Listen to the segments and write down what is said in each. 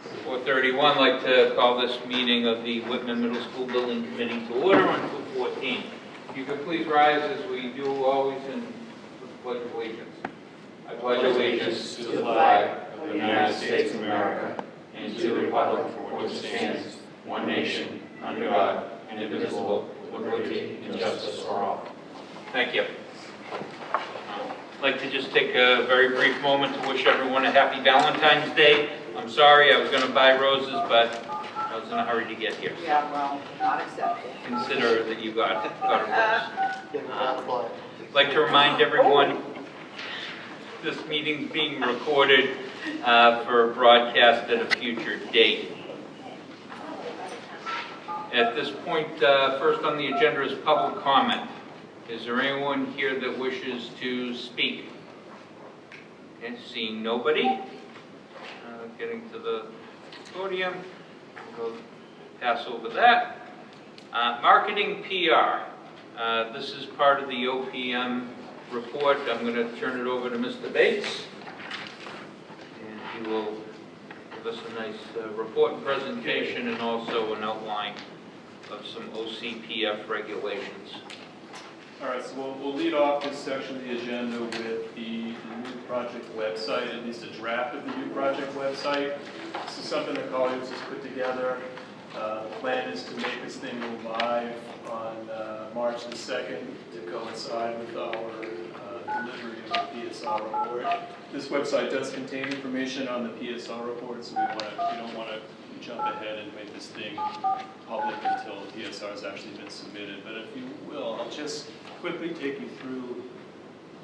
4:31, I'd like to call this meeting of the Whitman Middle School Building Committee to order on 2/14. You can please rise as we do always in the Pledge of Allegiance. I pledge allegiance to the flag of the United States of America and to the republic for which it stands, one nation, under God, indivisible, with liberty and justice for all. Thank you. I'd like to just take a very brief moment to wish everyone a happy Valentine's Day. I'm sorry, I was going to buy roses, but I was in a hurry to get here. Yeah, well, not accepted. Consider that you got a rose. I'd like to remind everyone this meeting's being recorded for broadcast at a future date. At this point, first on the agenda is public comment. Is there anyone here that wishes to speak? Okay, seeing nobody. Getting to the podium. We'll pass over that. Marketing PR. This is part of the OPM report. I'm going to turn it over to Mr. Bates. And he will give us a nice report and presentation and also an outline of some OCPF regulations. All right, so we'll lead off this section of the agenda with the new project website, at least a draft of the new project website. This is something the colleagues has put together. The plan is to make this thing go live on March the 2nd to coincide with our delivery of the PSR report. This website does contain information on the PSR report, so we don't want to jump ahead and make this thing public until the PSR has actually been submitted. But if you will, I'll just quickly take you through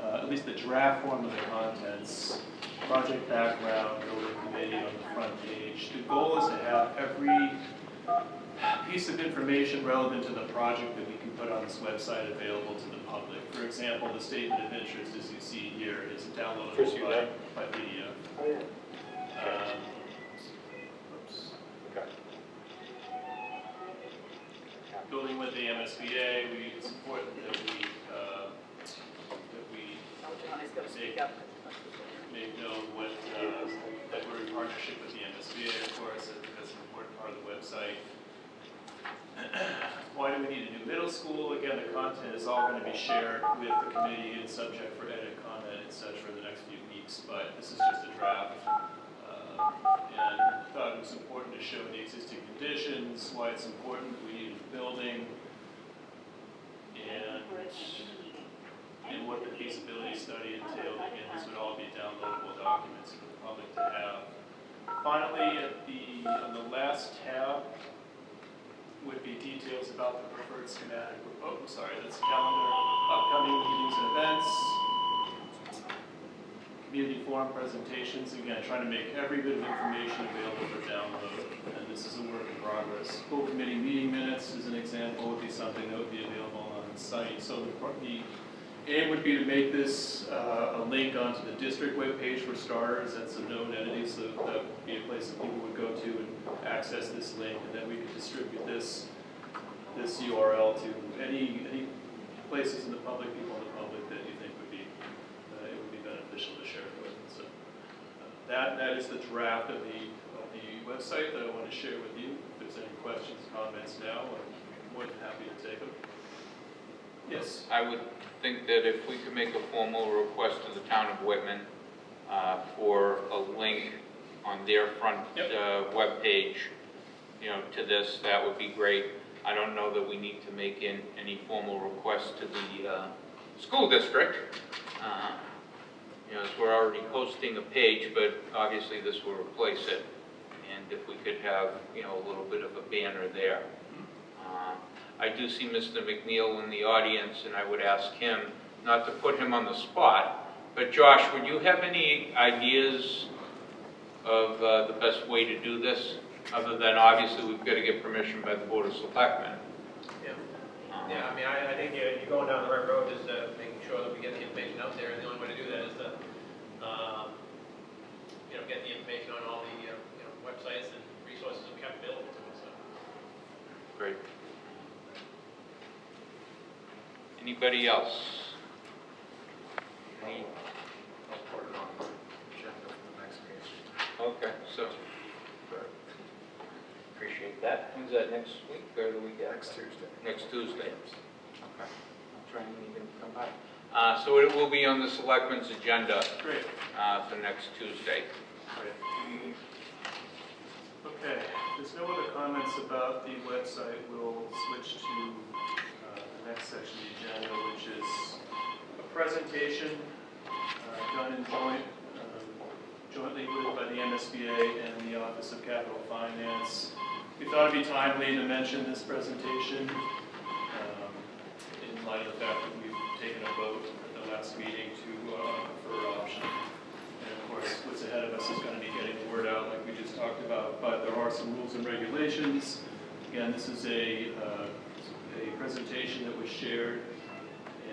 at least the draft form of the contents, project background, building committee on the front page. The goal is to have every piece of information relevant to the project that we can put on this website available to the public. For example, the statement of interest, as you see here, is downloadable by PDF. Oh, yeah. Building with the MSBA, it's important that we make known that we're in partnership with the MSBA, of course. I think that's an important part of the website. Why do we need a new middle school? Again, the content is all going to be shared with the committee and subject for edit, comment, etc. in the next few weeks, but this is just a draft. And I thought it was important to show the existing conditions, why it's important that we need a building, and what the feasibility study entailed. Again, this would all be downloadable documents for the public to have. Finally, on the last tab would be details about the preferred schematic. Oh, sorry, that's calendar, upcoming meetings and events, community forum presentations. Again, trying to make every bit of information available for download, and this is a work in progress. School committee meeting minutes, as an example, would be something that would be available on the site. So the aim would be to make this a link onto the district webpage for starters. That's a known entity, so that would be a place that people would go to and access this link, and then we could distribute this URL to any places in the public, people in the public that you think would be it would be beneficial to share with. So that is the draft of the website that I want to share with you. If there's any questions, comments now, I'm more than happy to take them. Yes? I would think that if we could make a formal request to the town of Whitman for a link on their front web page, to this, that would be great. I don't know that we need to make any formal request to the school district. As we're already hosting a page, but obviously this will replace it. And if we could have, a little bit of a banner there. I do see Mr. McNeil in the audience, and I would ask him, not to put him on the spot, but Josh, would you have any ideas of the best way to do this? Other than, obviously, we've got to get permission by the Board of Selectmen. Yeah, I mean, I think you're going down the right road, just making sure that we get the information out there, and the only way to do that is to, get the information on all the, websites and resources that we have available to us. So. Great. Anybody else? Any? I'll put it on the agenda for the next meeting. Okay, so When's that, next week or the week after? Next Tuesday. Next Tuesday. Okay. I'll try and even come by. So it will be on the selectmen's agenda Great. for next Tuesday. Great. Okay, there's no other comments about the website. We'll switch to the next section of the agenda, which is a presentation done in jointly by the MSBA and the Office of Capital Finance. We thought it'd be timely to mention this presentation in light of the fact that we've taken a vote at the last meeting to prefer option. And of course, what's ahead of us is going to be getting the word out like we just talked about, but there are some rules and regulations. Again, this is a presentation that was shared,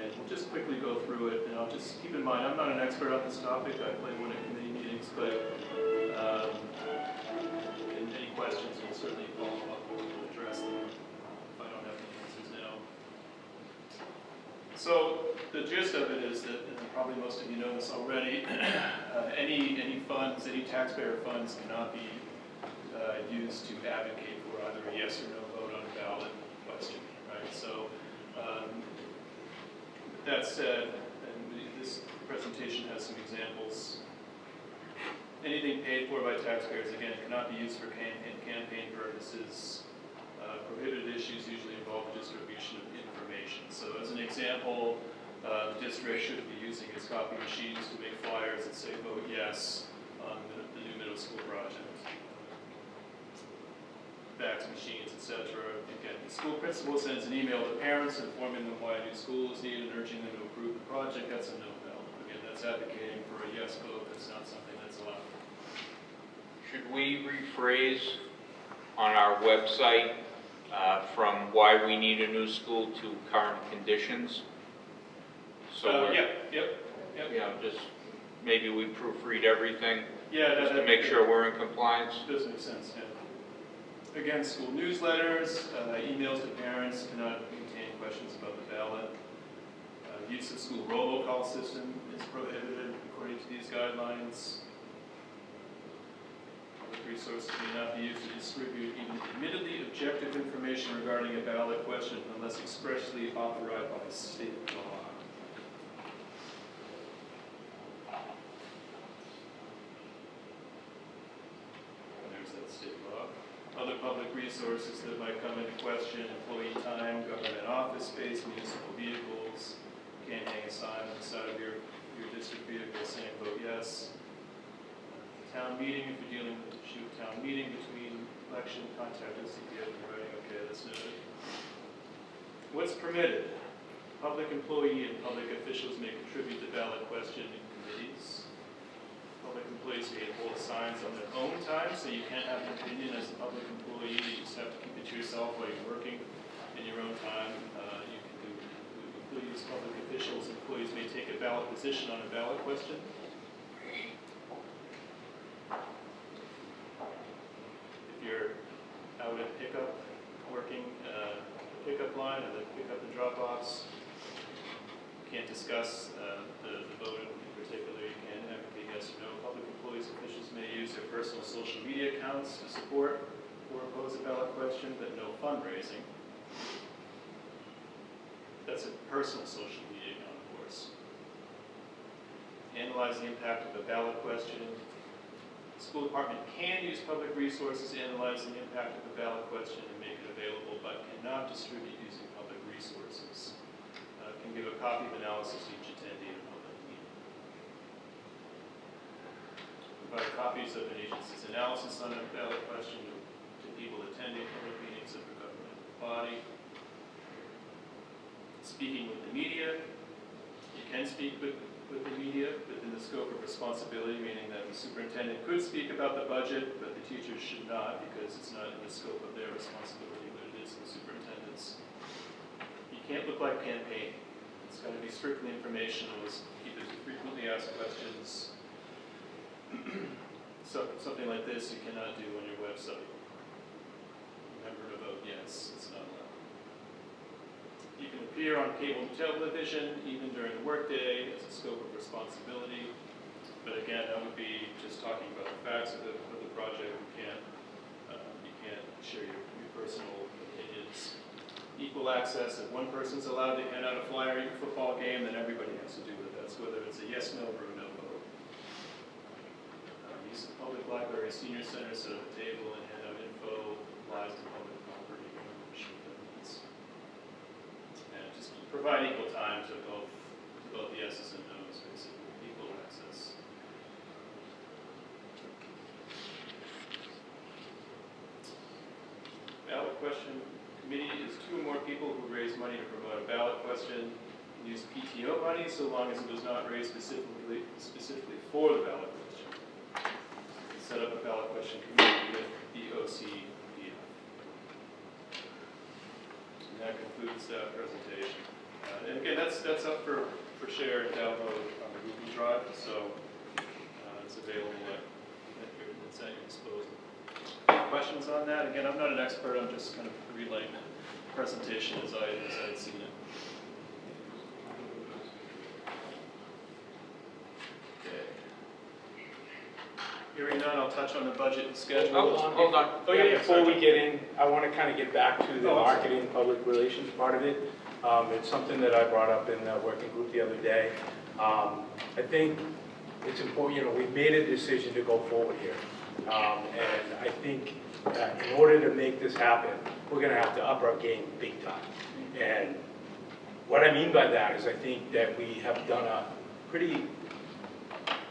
and we'll just quickly go through it, and I'll just keep in mind, I'm not an expert on this topic. I play one at committee meetings, but in any questions, we'll certainly follow up and address them if I don't have the answers now. So the gist of it is that, and probably most of you know this already, any funds, any taxpayer funds cannot be used to advocate for either a yes or no vote on a ballot question, right? So that said, and this presentation has some examples. Anything paid for by taxpayers, again, cannot be used for campaign purposes. Prohibited issues usually involve distribution of information. So as an example, the district shouldn't be using its copy machines to make flyers that say vote yes on the new middle school project. Fax machines, etc. Again, the school principal sends an email to parents informing them why a new school is needed and urging them to approve the project. That's a no-no. Again, that's advocating for a yes vote. That's not something that's allowed. Should we rephrase on our website from why we need a new school to current conditions? So Yep. you know, just maybe we proofread everything Yeah, just to make sure we're in compliance. Does make sense, yeah. Again, school newsletters, emails to parents cannot contain questions about the ballot. Use of school robocall system is prohibited according to these guidelines. Public resources may not be used to distribute even admittedly objective information regarding a ballot question unless expressly authorized by state law. There's that state law. Other public resources that might come into question: employee time, government office space, municipal vehicles. You can't hang a sign on the side of your district vehicle saying vote yes. Town meeting, if you're dealing with the issue of town meeting between election, contact us if you have in writing. Okay, that's noted. What's permitted? Public employee and public officials may contribute the ballot question in committees. Public employees may hold signs on their own time, so you can't have an opinion as a public employee. You just have to keep it to yourself while you're working in your own time. You can do employees, public officials, employees may take a ballot position on a ballot question. If you're out at pickup, working the pickup line or the pickup and drop-offs, you can't discuss the vote in particular. You can't advocate yes or no. Public employees, officials may use their personal social media accounts to support or oppose a ballot question, but no fundraising. That's a personal social media account, of course. Analyze the impact of a ballot question. The school department can use public resources to analyze the impact of a ballot question and make it available, but cannot distribute using public resources. Can give a copy of analysis to each attendee in a public meeting. Provide copies of an agency's analysis on a ballot question to people attending public meetings of a government body. Speaking with the media. You can speak with the media within the scope of responsibility, meaning that the superintendent could speak about the budget, but the teachers should not because it's not in the scope of their responsibility, but it is the superintendent's. You can't look like campaigning. It's got to be strictly informational. Keep it to frequently asked questions. So something like this you cannot do on your website. Remember to vote yes. It's not allowed. You can appear on cable television even during the workday as a scope of responsibility. But again, that would be just talking about the facts of the project. You can't share your equal access. If one person's allowed to hand out a flyer at your football game, then everybody has to do it. That's whether it's a yes, no, or a no vote. Use of public library, senior center, set up a table and hand out info, applies to public property, ownership limits. And just provide equal time to both yeses and nos, basically, equal access. Ballot question committee is 2 or more people who raise money to promote a ballot question. Use PTO money so long as it was not raised specifically for the ballot question. Set up a ballot question committee with the OCPF. And that concludes that presentation. And again, that's up for share and download on the Google Drive, so it's available at your disposal. Questions on that? Again, I'm not an expert. I'm just kind of relaying the presentation as I had seen it. Hearing none, I'll touch on the budget and schedule. Oh, hold on. Oh, yeah, before sorry. we get in, I want to kind of get back to the Oh, marketing and public relations part of it. It's something that I brought up in the working group the other day. I think it's important, we've made a decision to go forward here. And I think in order to make this happen, we're going to have to up our game big time. And what I mean by that is I think that we have done a pretty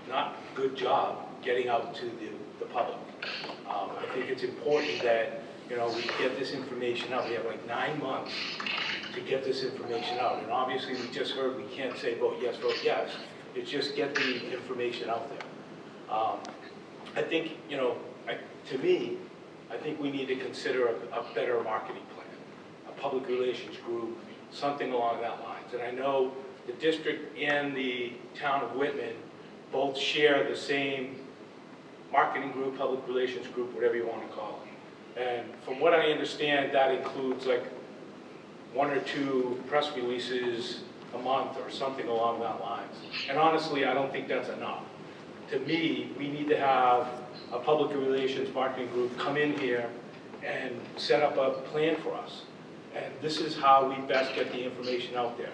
not good job getting out to the public. I think it's important that we get this information out. We have like 9 months to get this information out. And obviously we just heard we can't say vote yes, vote yes. It's just get the information out there. I think, to me, I think we need to consider a better marketing plan, a public relations group, something along that lines. And I know the district and the town of Whitman both share the same marketing group, public relations group, whatever you want to call it. And from what I understand, that includes like 1 or 2 press releases a month or something along that lines. And honestly, I don't think that's enough. To me, we need to have a public relations marketing group come in here and set up a plan for us. And this is how we best get the information out there.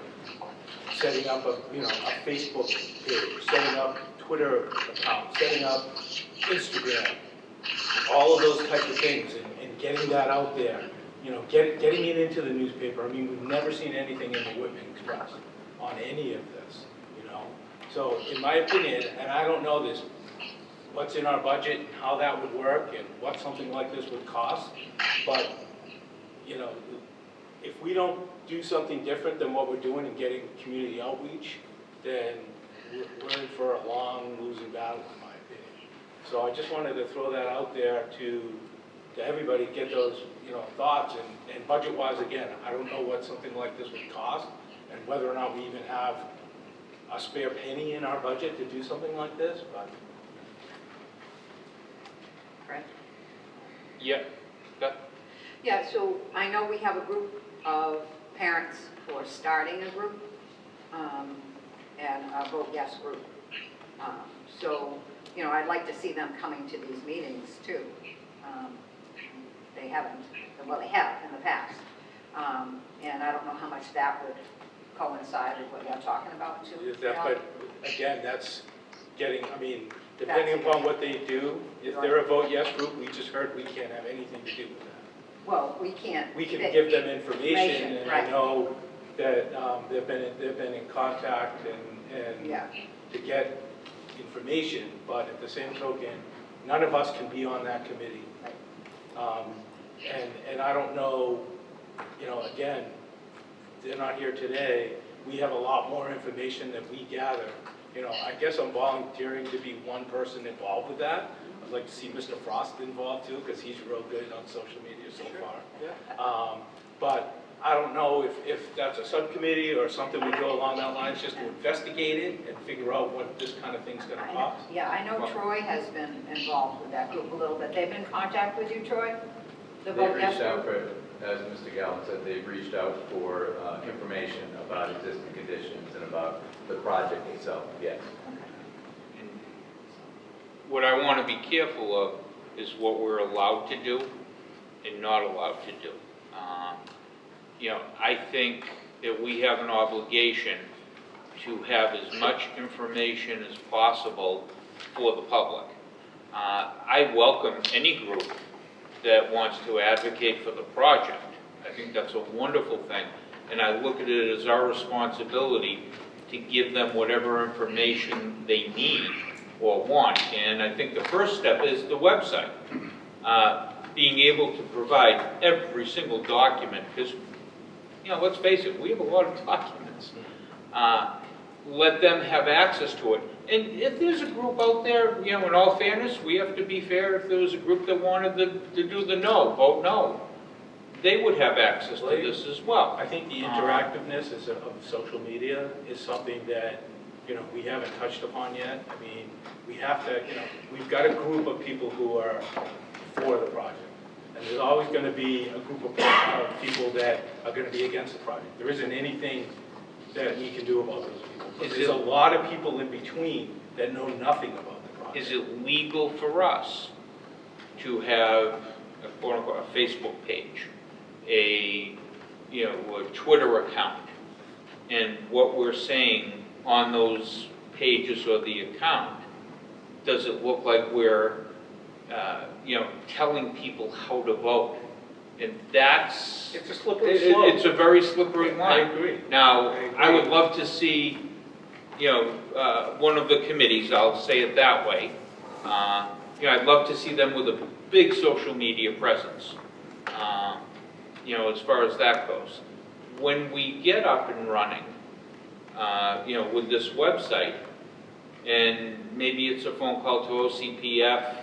Setting up a Facebook page, setting up Twitter account, setting up Instagram, all of those types of things, and getting that out there. Getting it into the newspaper. I mean, we've never seen anything in the Whitman Express on any of this, So in my opinion, and I don't know this, what's in our budget, and how that would work, and what something like this would cost, but, if we don't do something different than what we're doing and getting community outreach, then we're in for a long losing battle, in my opinion. So I just wanted to throw that out there to everybody, get those, thoughts, and budget-wise, again, I don't know what something like this would cost, and whether or not we even have a spare penny in our budget to do something like this, but. Fred? Yeah. Yeah, so I know we have a group of parents who are starting a group, and a vote yes group. So, I'd like to see them coming to these meetings too. They haven't, well, they have in the past. And I don't know how much that would coincide with what you're talking about too. But again, that's getting, depending upon what they do, if they're a vote yes group, we just heard we can't have anything to do with that. Well, we can't. We can give them information, and I right. know that they've been in contact and Yeah. to get information, but at the same token, none of us can be on that committee. Right. And I don't know, again, they're not here today. We have a lot more information that we gather. I guess I'm volunteering to be one person involved with that. I'd like to see Mr. Frost involved too, because he's real good on social media so far. Yeah. But I don't know if that's a subcommittee or something we go along that lines, just to investigate it and figure out what this kind of thing's gonna cost. Yeah, I know Troy has been involved with that group a little bit. They've been in contact with you, Troy? The vote They've yes reached out group? for, as Mr. Galvin said, they've reached out for information about existing conditions and about the project itself, yes. And what I want to be careful of is what we're allowed to do and not allowed to do. I think that we have an obligation to have as much information as possible for the public. I welcome any group that wants to advocate for the project. I think that's a wonderful thing, and I look at it as our responsibility to give them whatever information they need or want. And I think the first step is the website. Being able to provide every single document, because, let's face it, we have a lot of documents. Let them have access to it. And if there's a group out there, in all fairness, we have to be fair. If there was a group that wanted to do the no, vote no, they would have access to this as well. I think the interactiveness of social media is something that, we haven't touched upon yet. I mean, we have to, we've got a group of people who are for the project. And there's always going to be a group of people that are going to be against the project. There isn't anything that we can do about those people. But there's a lot of people in between that know nothing about the project. Is it legal for us to have a quote-unquote a Facebook page, a Twitter account, and what we're saying on those pages or the account, does it look like we're telling people how to vote? And that's... It's a slippery slope. It's a very slippery line. I agree. Now, I would love to see, one of the committees, I'll say it that way, I'd love to see them with a big social media presence, as far as that goes. When we get up and running, with this website, and maybe it's a phone call to OCPF,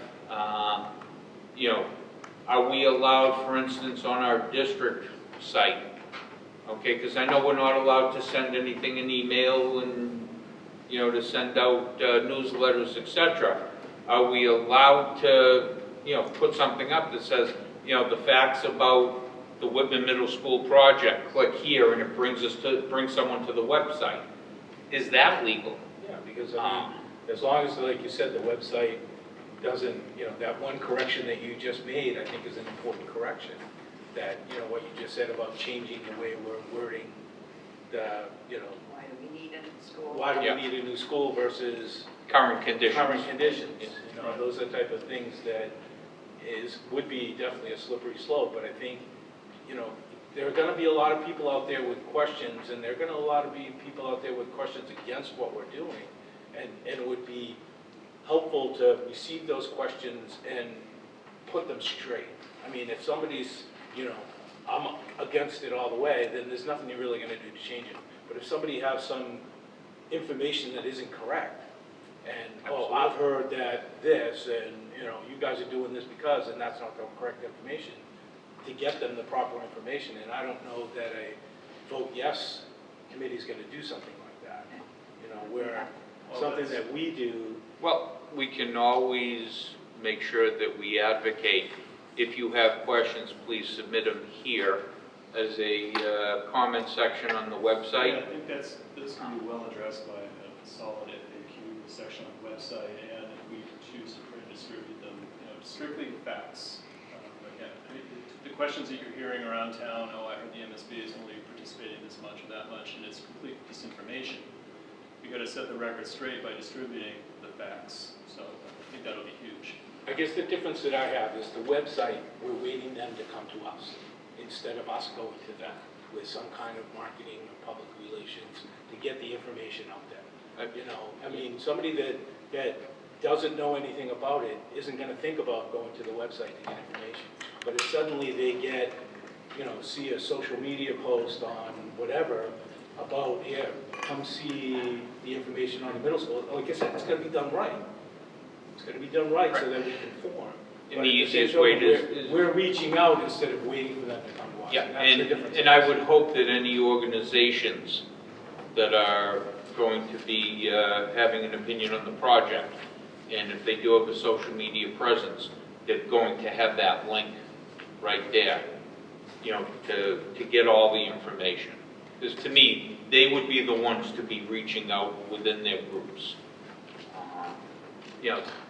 are we allowed, for instance, on our district site, okay, because I know we're not allowed to send anything in email and, to send out newsletters, etc. Are we allowed to, put something up that says, the facts about the Whitman Middle School project, click here and it brings someone to the website? Is that legal? Yeah, because as long as, like you said, the website doesn't, that one correction that you just made, I think is an important correction. That, what you just said about changing the way we're wording the, Why do we need a new school? why do we need a new school versus Current conditions. current conditions? Those are the type of things that would be definitely a slippery slope, but I think, there are going to be a lot of people out there with questions, and there are going to be people out there with questions against what we're doing, and it would be helpful to receive those questions and put them straight. I mean, if somebody's, I'm against it all the way, then there's nothing you're really going to do to change it. But if somebody has some information that isn't correct, and, oh, I've heard that this, and, you guys are doing this because, and that's not the correct information, to get them the proper information. And I don't know that a vote yes committee is going to do something like that. Where something that we do. Well, we can always make sure that we advocate. If you have questions, please submit them here as a comment section on the website. Yeah, I think this can be well addressed by a solid FAQ section on the website, and if we choose to distribute them, strictly facts. Again, the questions that you're hearing around town, oh, I heard the MSB is only participating this much or that much, and it's complete disinformation. You've got to set the record straight by distributing the facts. So I think that'll be huge. I guess the difference that I have is the website, we're waiting them to come to us instead of us going to them with some kind of marketing or public relations to get the information out there. I mean, somebody that doesn't know anything about it isn't going to think about going to the website to get information. But if suddenly they get, see a social media post on whatever about, come see the information on the middle school, like I said, it's going to be done right. It's going to be done right so that we can form. And the easiest way is... We're reaching out instead of waiting for them to come to us. Yeah, And that's the difference. and I would hope that any organizations that are going to be having an opinion on the project, and if they do have a social media presence, they're going to have that link right there, to get all the information. Because to me, they would be the ones to be reaching out within their groups.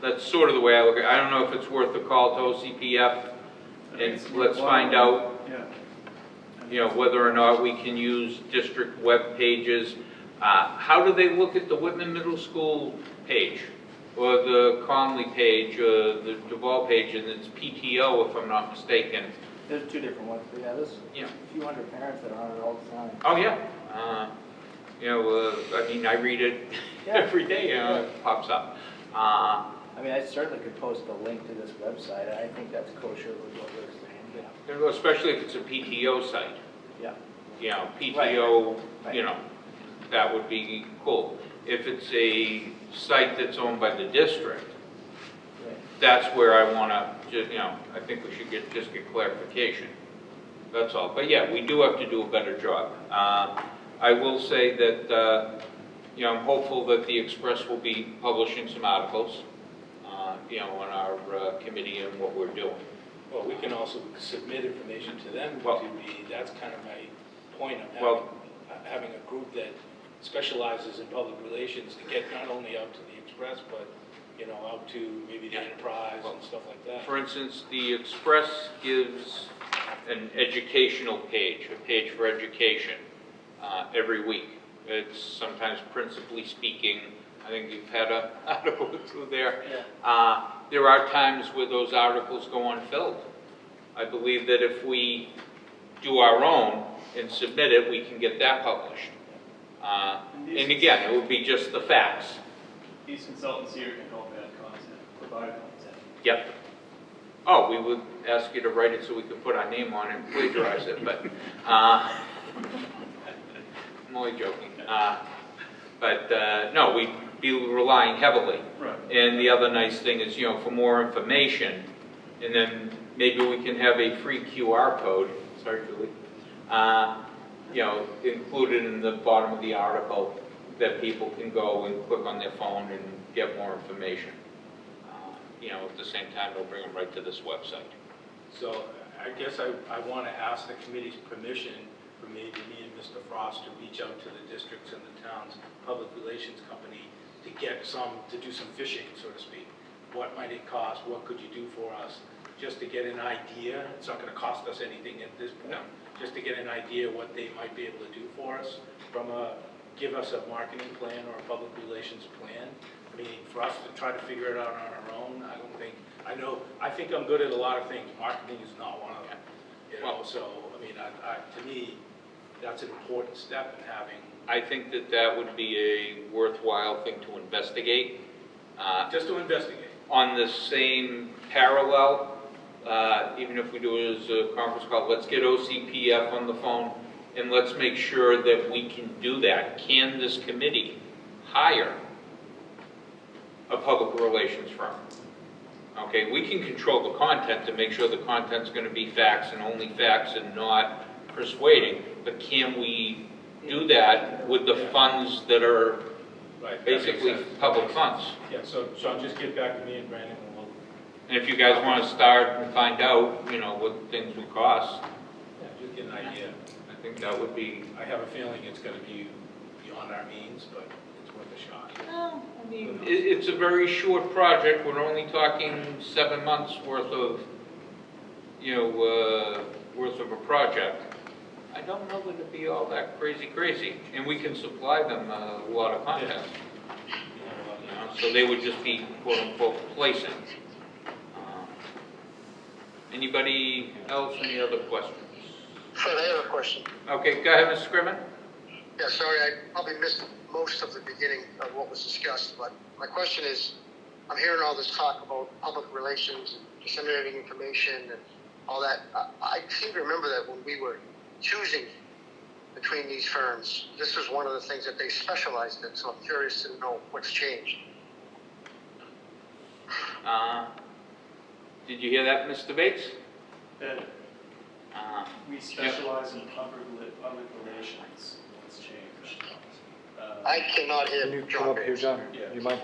That's sort of the way I look at it. I don't know if it's worth a call to OCPF, and let's find out. Yeah. I you know, whether or not we can use district web pages. How do they look at the Whitman Middle School page, or the Conley page, or the Duval page, and it's PTO, if I'm not mistaken? There's two different ones, but yeah, there's Yeah. a few hundred parents that are on it all the time. Oh, yeah. You know, I mean, I read it Yeah. every day, you know, it pops up. I mean, I certainly could post a link to this website. I think that's kosher with what we're saying, yeah. Especially if it's a PTO site. Yeah. You know, PTO, Right. you know, that would be cool. If it's a site that's owned by the district, Right. that's where I want to, you know, I think we should just get clarification. That's all. But yeah, we do have to do a better job. I will say that, you know, I'm hopeful that the Express will be publishing some articles, you know, on our committee and what we're doing. Well, we can also submit information to them Well- to be, that's kind of my point of Well- having a group that specializes in public relations to get not only out to the Express, but, you know, out to maybe the Yeah. Enterprise Well, and stuff like that. For instance, the Express gives an educational page, a page for education, every week. It's sometimes principally speaking, I think you've had an article through there. Yeah. There are times where those articles go unfilled. I believe that if we do our own and submit it, we can get that published. And again, it would be just the facts. These consultants here can help add content, provide content. Yep. Oh, we would ask you to write it so we could put our name on it and plagiarize it, but, I'm only joking. No, we'd be relying heavily. Right. And the other nice thing is, you know, for more information, and then maybe we can have a free QR code, sorry, Julie, you know, included in the bottom of the article that people can go and click on their phone and get more information. You know, at the same time, they'll bring them right to this website. So I guess I want to ask the committee's permission for maybe me and Mr. Frost to reach out to the districts and the town's public relations company to get to do some fishing, so to speak. What might it cost? What could you do for us? Just to get an idea. It's not going to cost us anything at this point. No. Just to get an idea what they might be able to do for us give us a marketing plan or a public relations plan. I mean, for us to try to figure it out on our own, I think I'm good at a lot of things. Marketing is not one of them. You know, so, I mean, to me, that's an important step in having. I think that that would be a worthwhile thing to investigate. Just to investigate. On the same parallel, even if we do it as a conference call, let's get OCPF on the phone and let's make sure that we can do that. Can this committee hire a public relations firm? Okay, we can control the content to make sure the content's going to be facts and only facts and not persuading, but can we do that with the funds that are Right, basically public funds? Yeah, so Sean, just get back to me and Brandon and we'll. And if you guys want to start and find out, you know, what things would cost, Yeah, just get an idea. I think that would be. I have a feeling it's going to be beyond our means, but it's worth a shot. Well, I mean, it's a very short project. We're only talking 7 months worth of, you know, worth of a project. I don't know that it'd be all that crazy, and we can supply them a lot of content. You know, so they would just be quote unquote placing. Anybody else? Any other questions? Fred, I have a question. Okay, go ahead, Mr. Scriven. Yeah, sorry, I probably missed most of the beginning of what was discussed, but my question is, I'm hearing all this talk about public relations and disseminating information and all that. I seem to remember that when we were choosing between these firms, this was one of the things that they specialized in, so I'm curious to know what's changed. Did you hear that, Mr. Bates? That we specialize in public relations. What's changed? I cannot hear Can you John come up here, Bates. John? Yeah. You mind?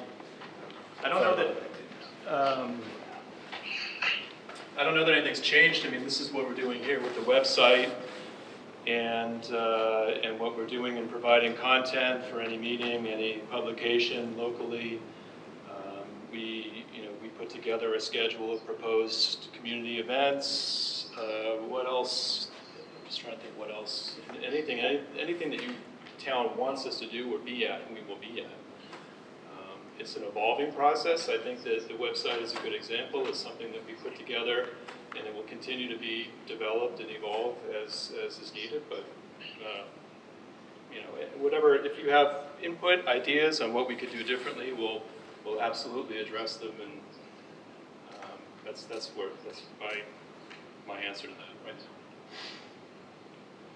I don't know that anything's changed. I mean, this is what we're doing here with the website and what we're doing in providing content for any meeting, any publication locally. We put together a schedule of proposed community events. What else? just trying to think what else, anything that you, town wants us to do or be at, we will be at. It's an evolving process. I think that the website is a good example. It's something that we put together, and it will continue to be developed and evolve as is needed. But you know, whatever, if you have input, ideas on what we could do differently, we'll absolutely address them. And that's my answer to that. Right.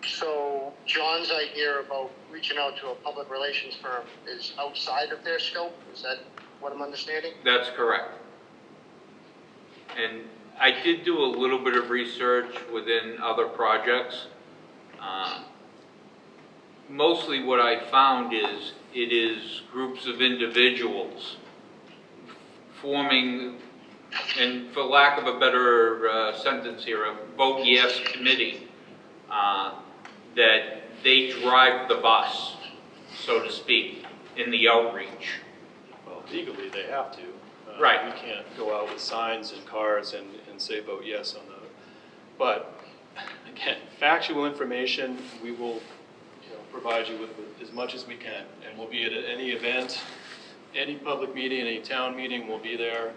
So John's idea about reaching out to a public relations firm is outside of their scope? Is that what I'm understanding? That's correct. And I did do a little bit of research within other projects. Mostly what I found is it is groups of individuals forming, and for lack of a better sentence here, a vote yes committee, that they drive the bus, so to speak, in the outreach. Well, legally they have to. Right. We can't go out with signs and cars and say vote yes on the, but again, factual information, we will provide you with as much as we can. And we'll be at any event, any public meeting, any town meeting, we'll be there.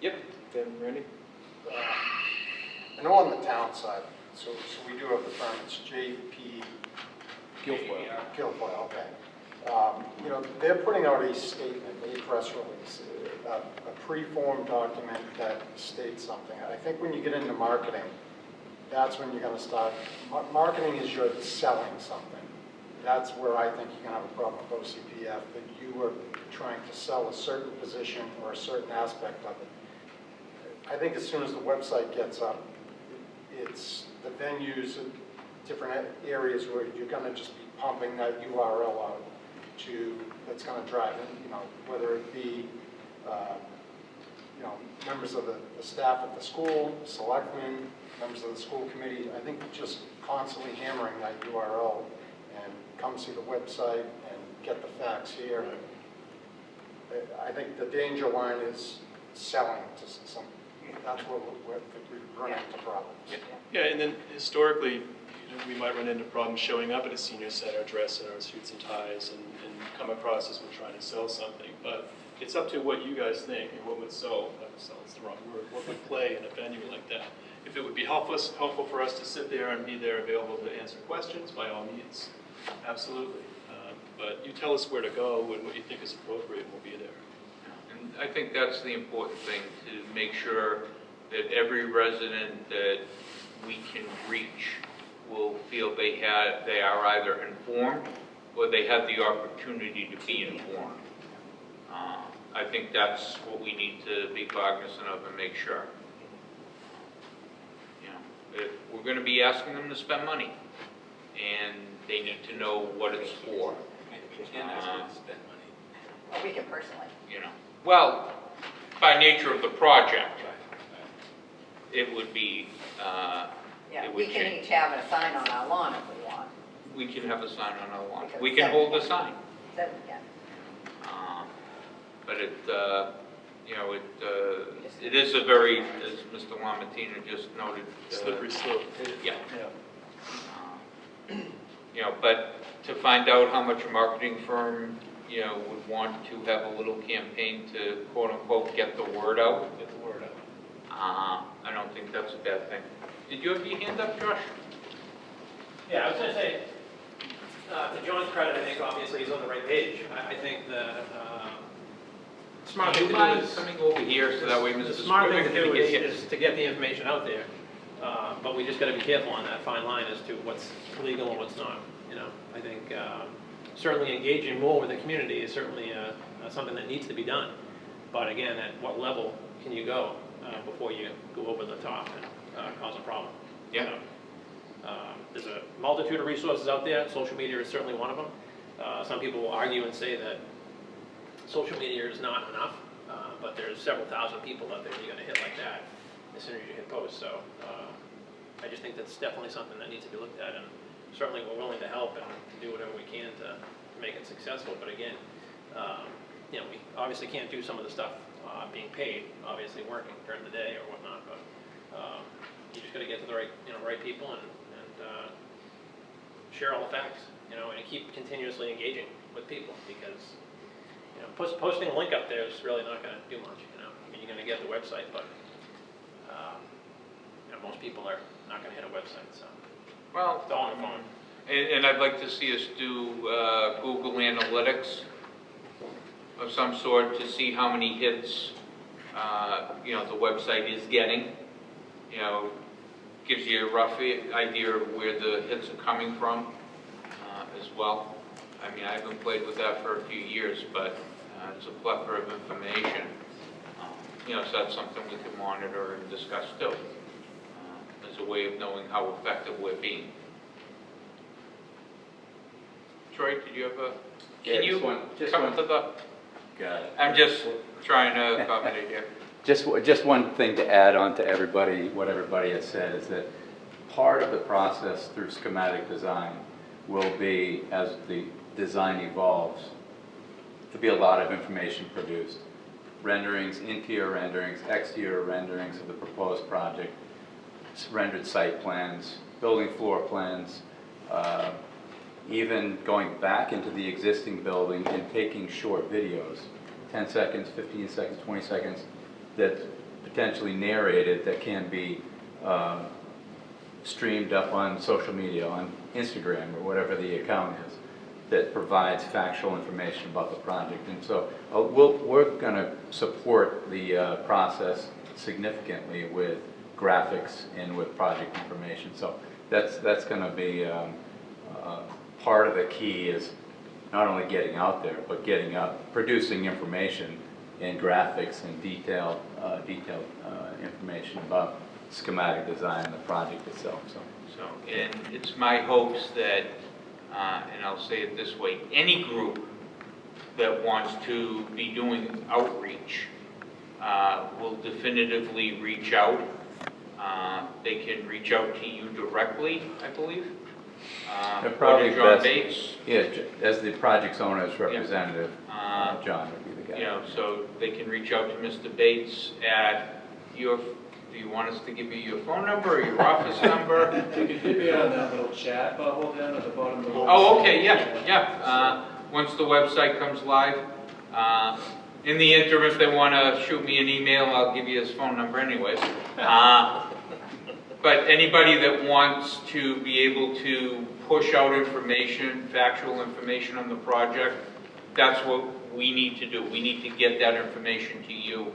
Yep. Ben, Randy? I know on the town side, so we do have the firm, it's JP Guilfoyle, okay. You know, they're putting out a statement, a press release, a pre-formed document that states something. I think when you get into marketing, that's when you're going to start. Marketing is you're selling something. That's where I think you're going to have a problem with OCPF, that you are trying to sell a certain position or a certain aspect of it. I think as soon as the website gets up, it's the venues, different areas where you're going to just be pumping that URL out to, that's going to drive in, you know, whether it be, you know, members of the staff at the school, selectmen, members of the school committee. I think just constantly hammering that URL and come see the website and get the facts here. I think the danger line is selling to some. That's where we run into problems. Yeah, and then historically, you know, we might run into problems showing up at a senior center dressed in our suits and ties and come across as we're trying to sell something. But it's up to what you guys think and what would sell. Sell is the wrong word. What would play in a venue like that? If it would be helpful for us to sit there and be there available to answer questions, by all means, absolutely. But you tell us where to go and what you think is appropriate, and we'll be there. And I think that's the important thing, to make sure that every resident that we can reach will feel they are either informed or they have the opportunity to be informed. I think that's what we need to be cognizant of and make sure. You know, if we're going to be asking them to spend money, and they need to know what it's for. Can't ask them to spend money. Or we can personally. You know, well, by nature of the project, it would be. Yeah, it we would can change. each have a sign on our lawn if we want. We can have a sign on our lawn. Because We can hold the sign. That we can. But it, you know, it is a very, as Mr. Lamontina just noted, Slippery slope. Yeah. You know, but to find out how much a marketing firm, you know, would want to have a little campaign to quote unquote get the word out. Get the word out. I don't think that's a bad thing. Did you have your hand up, Josh? Yeah, I was going to say, to John's credit, I think obviously he's on the right page. I think the smart thing to do is coming over here so that way Mrs. the smart thing to do Scriven can get is to get the information out there. But we just got to be careful on that fine line as to what's legal and what's not. You know, I think certainly engaging more with the community is certainly something that needs to be done. But again, at what level can you go before you go over the top and cause a problem? Yeah. You know, there's a multitude of resources out there. Social media is certainly one of them. Some people will argue and say that social media is not enough, but there's several thousand people out there you're going to hit like that as soon as you hit post. So I just think that's definitely something that needs to be looked at, and certainly we're willing to help and do whatever we can to make it successful. But again, you know, we obviously can't do some of the stuff being paid, obviously working during the day or whatnot, but you just got to get to the right, right people and share all the facts, and keep continuously engaging with people, because posting a link up there is really not going to do much. I mean, you're going to get the website, but most people are not going to hit a website, so Well, it's all on the phone. and I'd like to see us do Google Analytics of some sort to see how many hits, the website is getting. Gives you a rough idea of where the hits are coming from as well. I mean, I haven't played with that for a few years, but it's a plethora of information. So that's something we can monitor and discuss too, as a way of knowing how effective we're being. Troy, did you have a? Can you come to the? Got it. I'm just trying to accommodate here. Just one thing to add on to everybody, what everybody has said, is that part of the process through schematic design will be, as the design evolves, to be a lot of information produced. Renderings, interior renderings, exterior renderings of the proposed project, rendered site plans, building floor plans, even going back into the existing building and taking short videos, 10 seconds, 15 seconds, 20 seconds, that's potentially narrated, that can be streamed up on social media, on Instagram or whatever the account is, that provides factual information about the project. And so we're going to support the process significantly with graphics and with project information. So that's going to be part of the key, is not only getting out there, but getting out, producing information and graphics and detailed information about schematic design and the project itself. So, and it's my hopes that, and I'll say it this way, any group that wants to be doing outreach will definitively reach out. They can reach out to you directly, I believe. Probably John best, Bates. Yeah, as the project's owner's representative, John would be the guy. So they can reach out to Mr. Bates at your, do you want us to give you your phone number or your office number? You can hit me on that little chat bubble down at the bottom of the website. Oh, okay, yeah. Once the website comes live. In the interim, if they want to shoot me an email, I'll give you his phone number anyways. But anybody that wants to be able to push out information, factual information on the project, that's what we need to do. We need to get that information to you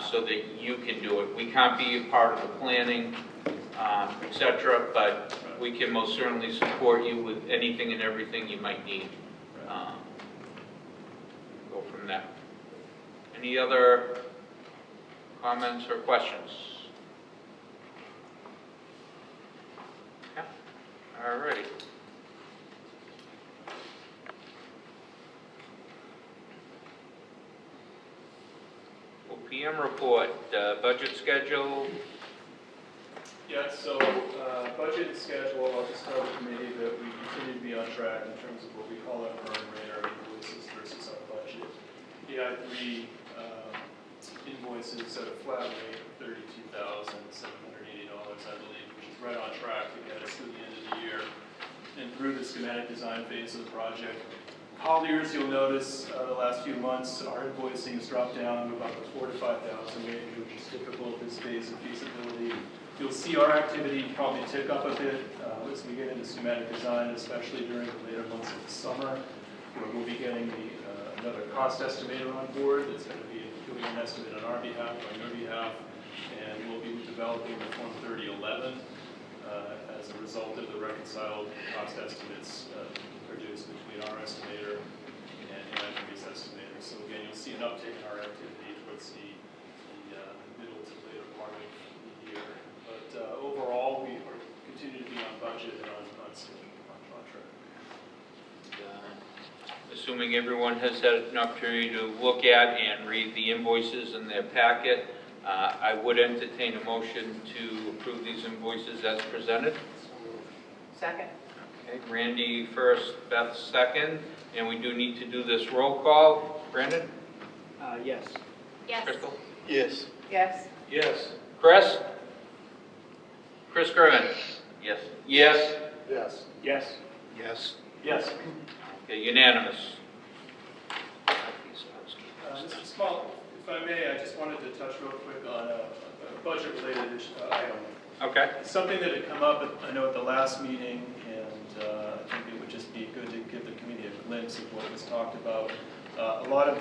so that you can do it. We can't be a part of the planning, etc., but we can most certainly support you with anything and everything you might need. Go from there. Any other comments or questions? All right. OPM report, budget schedule. Yeah, so budget schedule, I'll just tell the committee that we continue to be on track in terms of what we call our burn rate, our invoices versus our budget. We had 3 invoices at a flat rate of $32,780, I believe, which is right on track to get us through the end of the year and through the schematic design phase of the project. Colliers, you'll notice the last few months, our invoicing has dropped down to about the $4,000 to $5,000 range, which is typical of this phase of feasibility. You'll see our activity probably tick up a bit as we get into schematic design, especially during the later months of the summer, where we'll be getting another cost estimator on board that's going to be doing an estimate on our behalf, on your behalf, and we'll be developing the Form 3011 as a result of the reconciled cost estimates produced between our estimator and Andrew's estimator. So again, you'll see an uptick in our activity towards the middle to later part of the year. But overall, we continue to be on budget and on schedule, on track. Assuming everyone has had an opportunity to look at and read the invoices in their packet, I would entertain a motion to approve these invoices as presented. Second? Okay, Randy first, Beth second, and we do need to do this roll call. Brandon? Yes. Yes. Crystal? Yes. Yes. Yes. Chris? Chris Gervin? Yes. Yes? Yes. Yes. Yes. Yes. Okay, unanimous. Mr. Small, if I may, I just wanted to touch real quick on a budget-related item. Okay. It's something that had come up, I know, at the last meeting, and I think it would just be good to give the committee a glimpse of what was talked about. A lot of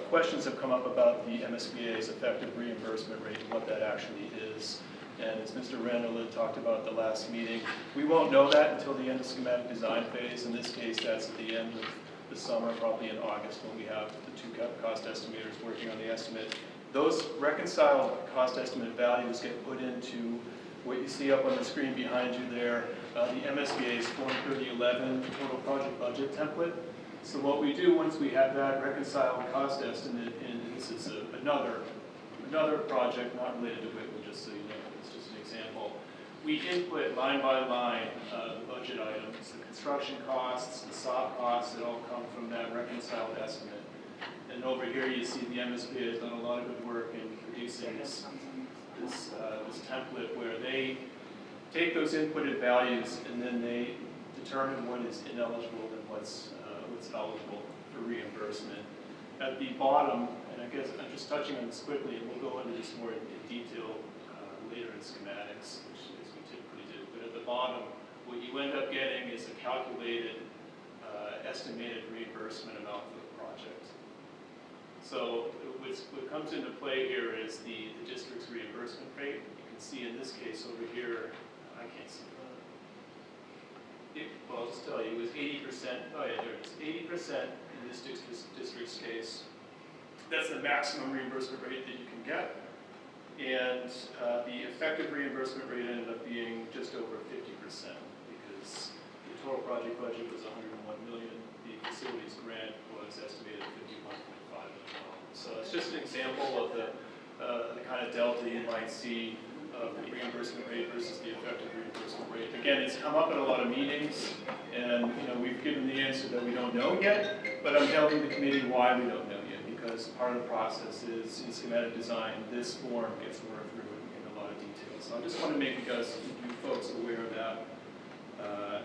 questions have come up about the MSBA's effective reimbursement rate and what that actually is. And as Mr. Randall had talked about at the last meeting, we won't know that until the end of schematic design phase. In this case, that's at the end of the summer, probably in August, when we have the two cost estimators working on the estimate. Those reconciled cost estimate values get put into what you see up on the screen behind you there, the MSBA's Form 3011 total project budget template. So what we do once we have that reconciled cost estimate, and this is another project not related to Whitman, just so you know, it's just an example. We input line by line the budget items, the construction costs, the soft costs that all come from that reconciled estimate. And over here you see the MSBA has done a lot of good work in producing this template where they take those inputted values and then they determine what is ineligible and what's eligible for reimbursement. At the bottom, and I guess I'm just touching on this quickly, and we'll go into this more in detail later in schematics, which as we typically do. But at the bottom, what you end up getting is a calculated estimated reimbursement amount for the project. So what comes into play here is the district's reimbursement rate. You can see in this case over here, I can't see well, I'll just tell you, it was 80%, oh yeah, there it is, 80% in this district's case. That's the maximum reimbursement rate that you can get. And the effective reimbursement rate ended up being just over 50% because the total project budget was $101 million. The facilities grant was estimated at $51.5 million. So it's just an example of the kind of delta you might see of the reimbursement rate versus the effective reimbursement rate. Again, it's come up at a lot of meetings, and we've given the answer that we don't know yet, but I'm telling the committee why we don't know yet, because part of the process is in schematic design, this form gets worked through in a lot of detail. So I just want to make you folks aware of that.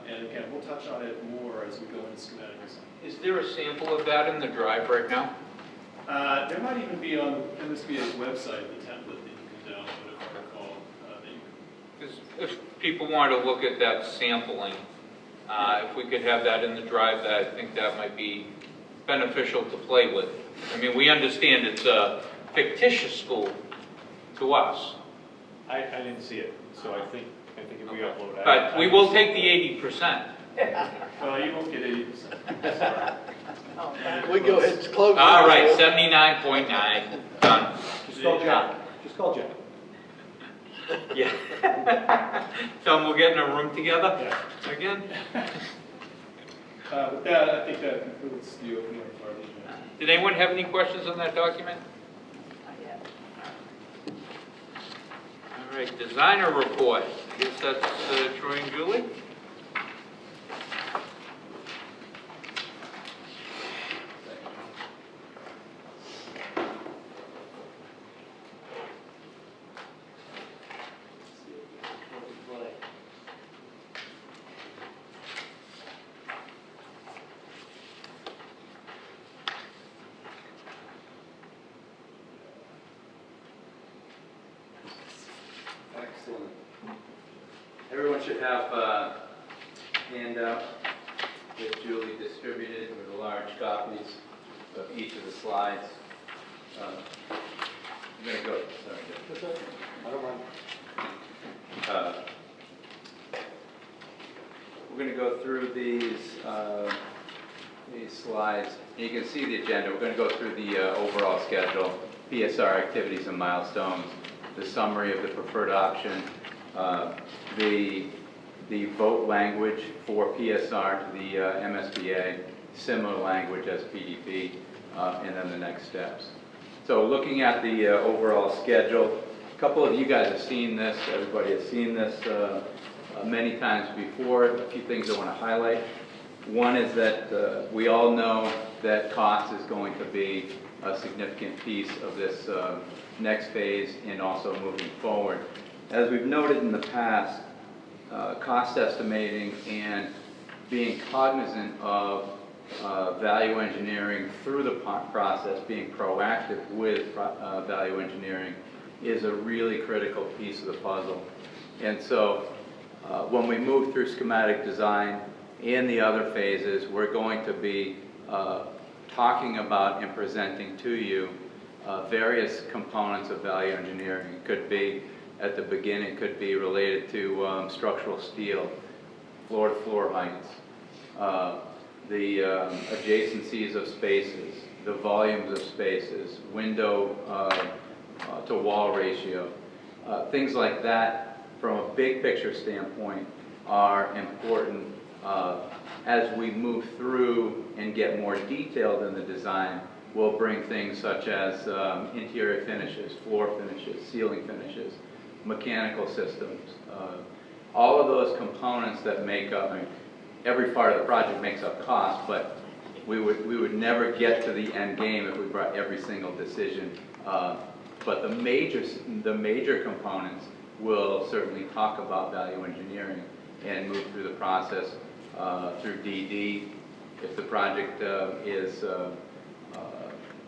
And again, we'll touch on it more as we go into schematic design. Is there a sample of that in the drive right now? There might even be on MSBA's website the template that you can download, if I recall. Because if people want to look at that sampling, if we could have that in the drive, I think that might be beneficial to play with. I mean, we understand it's a fictitious school to us. I didn't see it, so I think if we upload it. But we will take the 80%. Well, you won't get 80%. We go, it's close. All right, 79.9, done. Just call Jack. Just call Jack. Yeah. Tell them we'll get in a room together again? With that, I think that concludes the opening part of the agenda. Did anyone have any questions on that document? All right, designer report. I guess that's Troy and Julie. Excellent. Everyone should have a handout that Julie distributed with large copies of each of the slides. I'm going to go, sorry. I don't mind. We're going to go through these slides. You can see the agenda. We're going to go through the overall schedule, PSR activities and milestones, the summary of the preferred option, the vote language for PSR to the MSBA, similar language as PDP, and then the next steps. So looking at the overall schedule, a couple of you guys have seen this, everybody has seen this many times before. A few things I want to highlight. One is that we all know that cost is going to be a significant piece of this next phase and also moving forward. As we've noted in the past, cost estimating and being cognizant of value engineering through the process, being proactive with value engineering is a really critical piece of the puzzle. And so when we move through schematic design and the other phases, we're going to be talking about and presenting to you various components of value engineering. It could be, at the beginning, could be related to structural steel, floor-to-floor heights, the adjacencies of spaces, the volumes of spaces, window to wall ratio. Things like that, from a big picture standpoint, are important as we move through and get more detailed in the design. We'll bring things such as interior finishes, floor finishes, ceiling finishes, mechanical systems, all of those components that make up, I mean, every part of the project makes up cost, but we would never get to the end game if we brought every single decision. But the major components will certainly talk about value engineering and move through the process through DD. If the project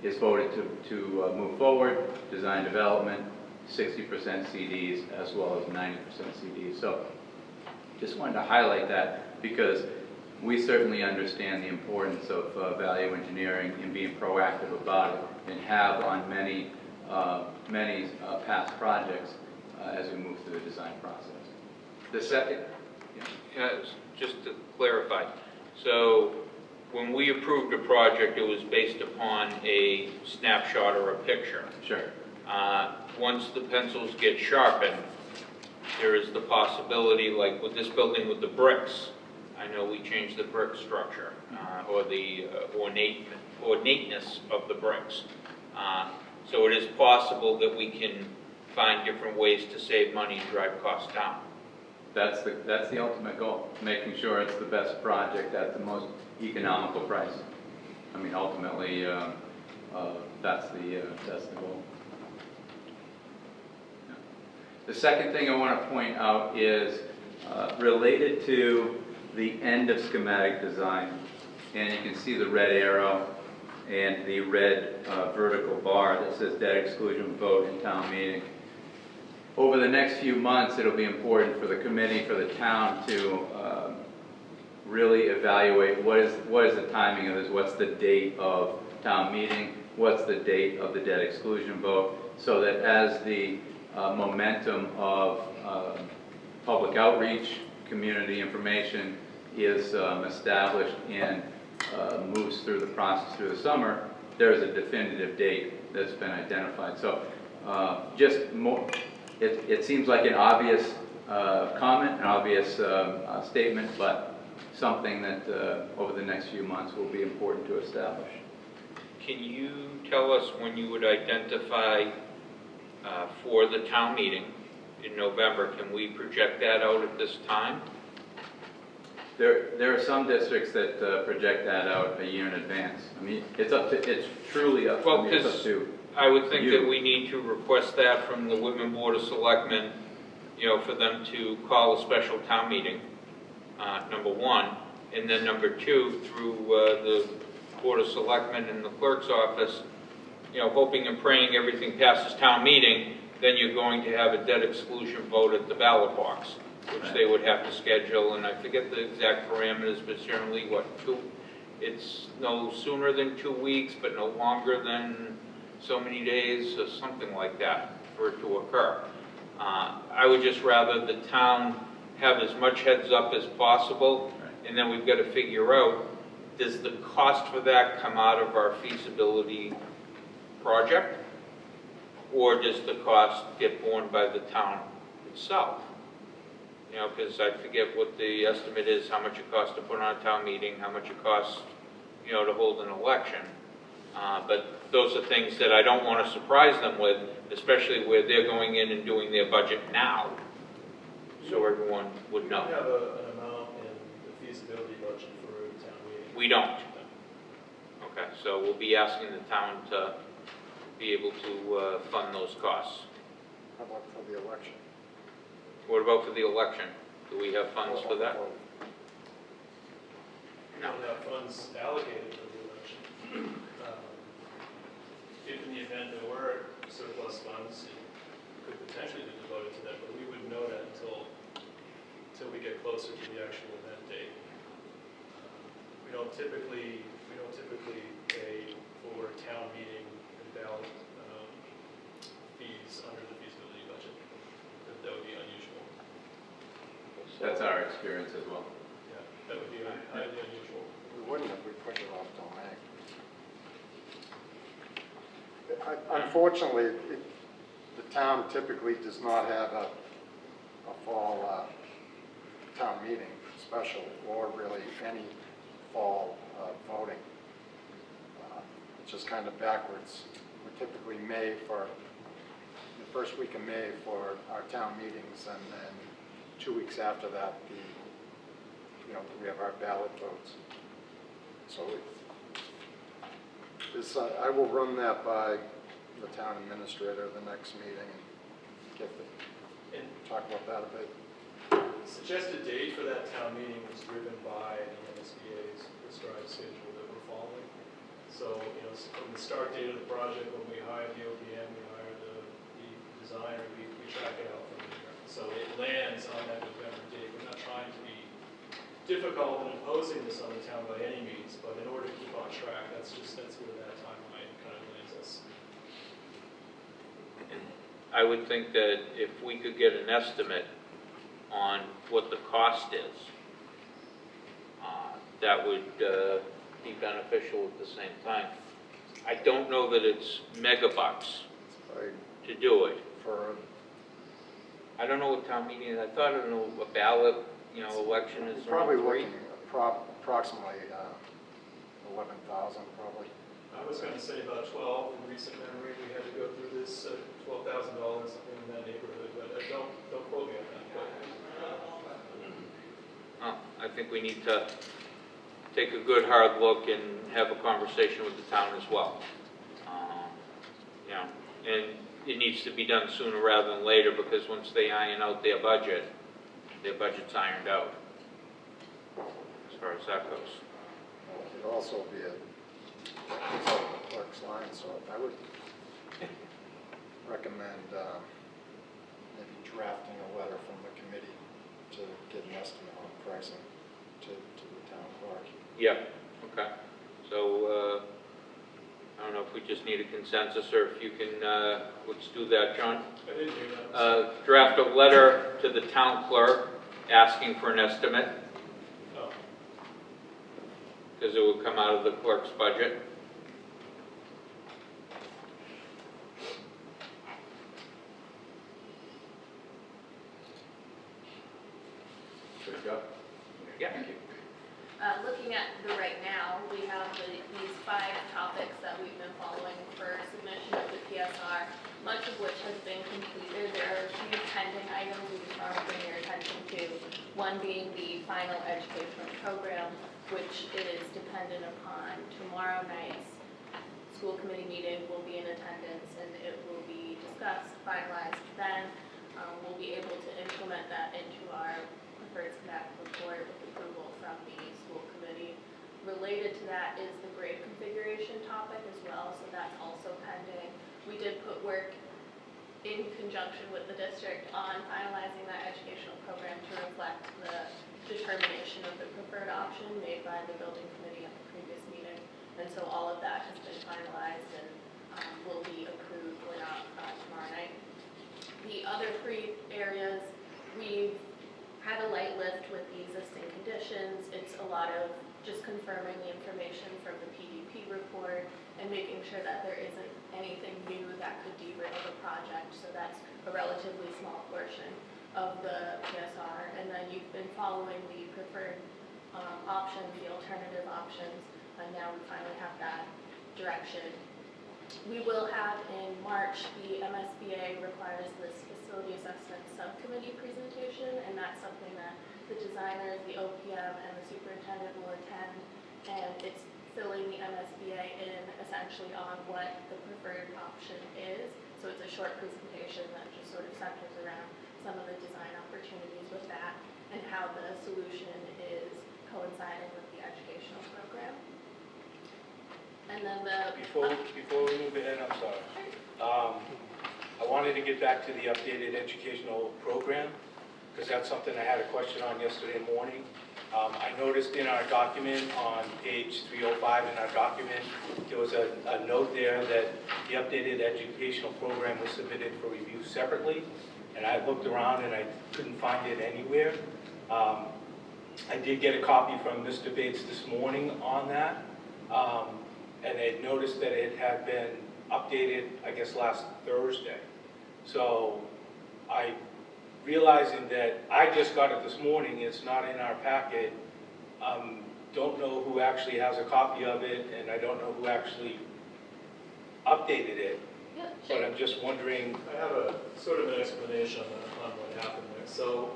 is voted to move forward, design development, 60% CDs as well as 90% CDs. So just wanted to highlight that because we certainly understand the importance of value engineering and being proactive about it, and have on many past projects as we move through the design process. The second, just to clarify, so when we approved a project, it was based upon a snapshot or a picture. sure. Once the pencils get sharpened, there is the possibility, like with this building with the bricks, I know we changed the brick structure, or the ornateness of the bricks. So it is possible that we can find different ways to save money and drive costs down. That's the ultimate goal, making sure it's the best project at the most economical price. I mean, ultimately, that's the goal. Yeah. The second thing I want to point out is related to the end of schematic design. And you can see the red arrow and the red vertical bar that says debt exclusion vote in town meeting. Over the next few months, it'll be important for the committee, for the town to really evaluate what is the timing of this, what's the date of town meeting, what's the date of the debt exclusion vote, so that as the momentum of public outreach, community information is established and moves through the process through the summer, there's a definitive date that's been identified. So just more, it seems like an obvious comment, an obvious statement, but something that over the next few months will be important to establish. Can you tell us when you would identify for the town meeting in November? Can we project that out at this time? There are some districts that project that out a year in advance. I mean, it's truly up to I would think you. that we need to request that from the Whitman Board of Selectmen, for them to call a special town meeting, number one, and then number two, through the Board of Selectmen and the clerk's office, hoping and praying everything passes town meeting, then you're going to have a debt exclusion vote at the ballot box, which they would have to schedule, and I forget the exact parameters, but generally, it's no sooner than 2 weeks, but no longer than so many days, or something like that, for it to occur. I would just rather the town have as much heads up as possible, and then we've got to figure out, does the cost for that come out of our feasibility project, or does the cost get borne by the town itself? Because I forget what the estimate is, how much it costs to put on a town meeting, how much it costs, to hold an election. But those are things that I don't want to surprise them with, especially where they're going in and doing their budget now, so everyone would know. We have an amount in the feasibility budget for a town meeting. We don't. Okay, so we'll be asking the town to be able to fund those costs. How about for the election? What about for the election? Do we have funds for that? We don't have funds allocated for the election. If in the event there were surplus funds, it could potentially be devoted to that, but we wouldn't know that until we get closer to the actual event date. We don't typically pay for town meeting and ballot fees under the feasibility budget. That would be unusual. That's our experience as well. Yeah, that would be highly unusual. We wouldn't if we pushed it off till May. Unfortunately, the town typically does not have a fall town meeting special or really any fall voting. It's just kind of backwards. We're typically May for, the first week of May for our town meetings, and then 2 weeks after that, we have our ballot votes. So I will run that by the town administrator the next meeting and talk about that a bit. The suggested date for that town meeting was driven by the MSBA's prescribed schedule that we're following. So, from the start date of the project, when we hire the OPM, we hire the designer, we track it out from there. So it lands on that November date. We're not trying to be difficult in imposing this on the town by any means, but in order to keep on track, that's where that timeline kind of lands us. I would think that if we could get an estimate on what the cost is, that would be beneficial at the same time. I don't know that it's megabucks to do it. I don't know what town meeting is. I thought a ballot, election is Probably around $3. looking approximately 11,000 probably. I was going to say about 12 in recent memory. We had to go through this $12,000, something in that neighborhood, but don't quote me on that. Well, I think we need to take a good hard look and have a conversation with the town as well. And it needs to be done sooner rather than later, because once they iron out their budget's ironed out, as far as that goes. It'd also be a clerk's line, so I would recommend maybe drafting a letter from the committee to get an estimate on pricing to the town clerk. Yeah, okay. So, I don't know if we just need a consensus, or if you can, let's do that, John. I didn't hear that. Draft a letter to the town clerk asking for an estimate, Oh. because it will come out of the clerk's budget. Should we go? Yeah. Thank you. Looking at the right now, we have these 5 topics that we've been following for submission of the PSR, much of which has been completed. There are a few pending items we just want to bring your attention to. One being the final educational program, which is dependent upon tomorrow night's school committee meeting. Will be in attendance, and it will be discussed, finalized. Then we'll be able to implement that into our preferred schematic report with approval from the school committee. Related to that is the grade configuration topic as well, so that's also pending. We did put work in conjunction with the district on finalizing that educational program to reflect the determination of the preferred option made by the building committee at the previous meeting. And so all of that has been finalized and will be approved or not tomorrow night. The other 3 areas, we've had a light lift with the existing conditions. It's a lot of just confirming the information from the PDP report and making sure that there isn't anything new that could derail the project. So that's a relatively small portion of the PSR. And then you've been following the preferred options, the alternative options, and now we finally have that direction. We will have in March, the MSBA requires this facility assessment subcommittee presentation, and that's something that the designers, the OPM, and the superintendent will attend. And it's filling the MSBA in essentially on what the preferred option is. So it's a short presentation that just sort of centers around some of the design opportunities with that and how the solution is coinciding with the educational program. And then Before we move ahead, I'm sorry. I wanted to get back to the updated educational program, because that's something I had a question on yesterday morning. I noticed in our document on page 305 in our document, there was a note there that the updated educational program was submitted for review separately, and I looked around and I couldn't find it anywhere. I did get a copy from Mr. Bates this morning on that, and I noticed that it had been updated, I guess, last Thursday. So realizing that I just got it this morning, it's not in our packet, don't know who actually has a copy of it, and I don't know who actually updated it. yeah, But I'm just wondering. I have a sort of an explanation on what happened there. So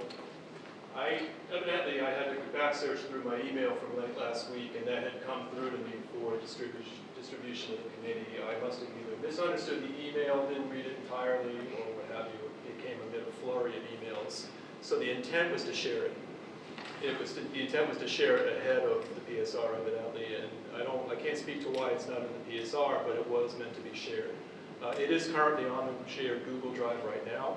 evidently I had to back search through my email from late last week, and that had come through to me for distribution of the committee. I must have either misunderstood the email, didn't read it entirely, or what have you. It became a bit of a flurry of emails. So the intent was to share it. The intent was to share it ahead of the PSR, evidently, and I can't speak to why it's not in the PSR, but it was meant to be shared. It is currently on the shared Google Drive right now,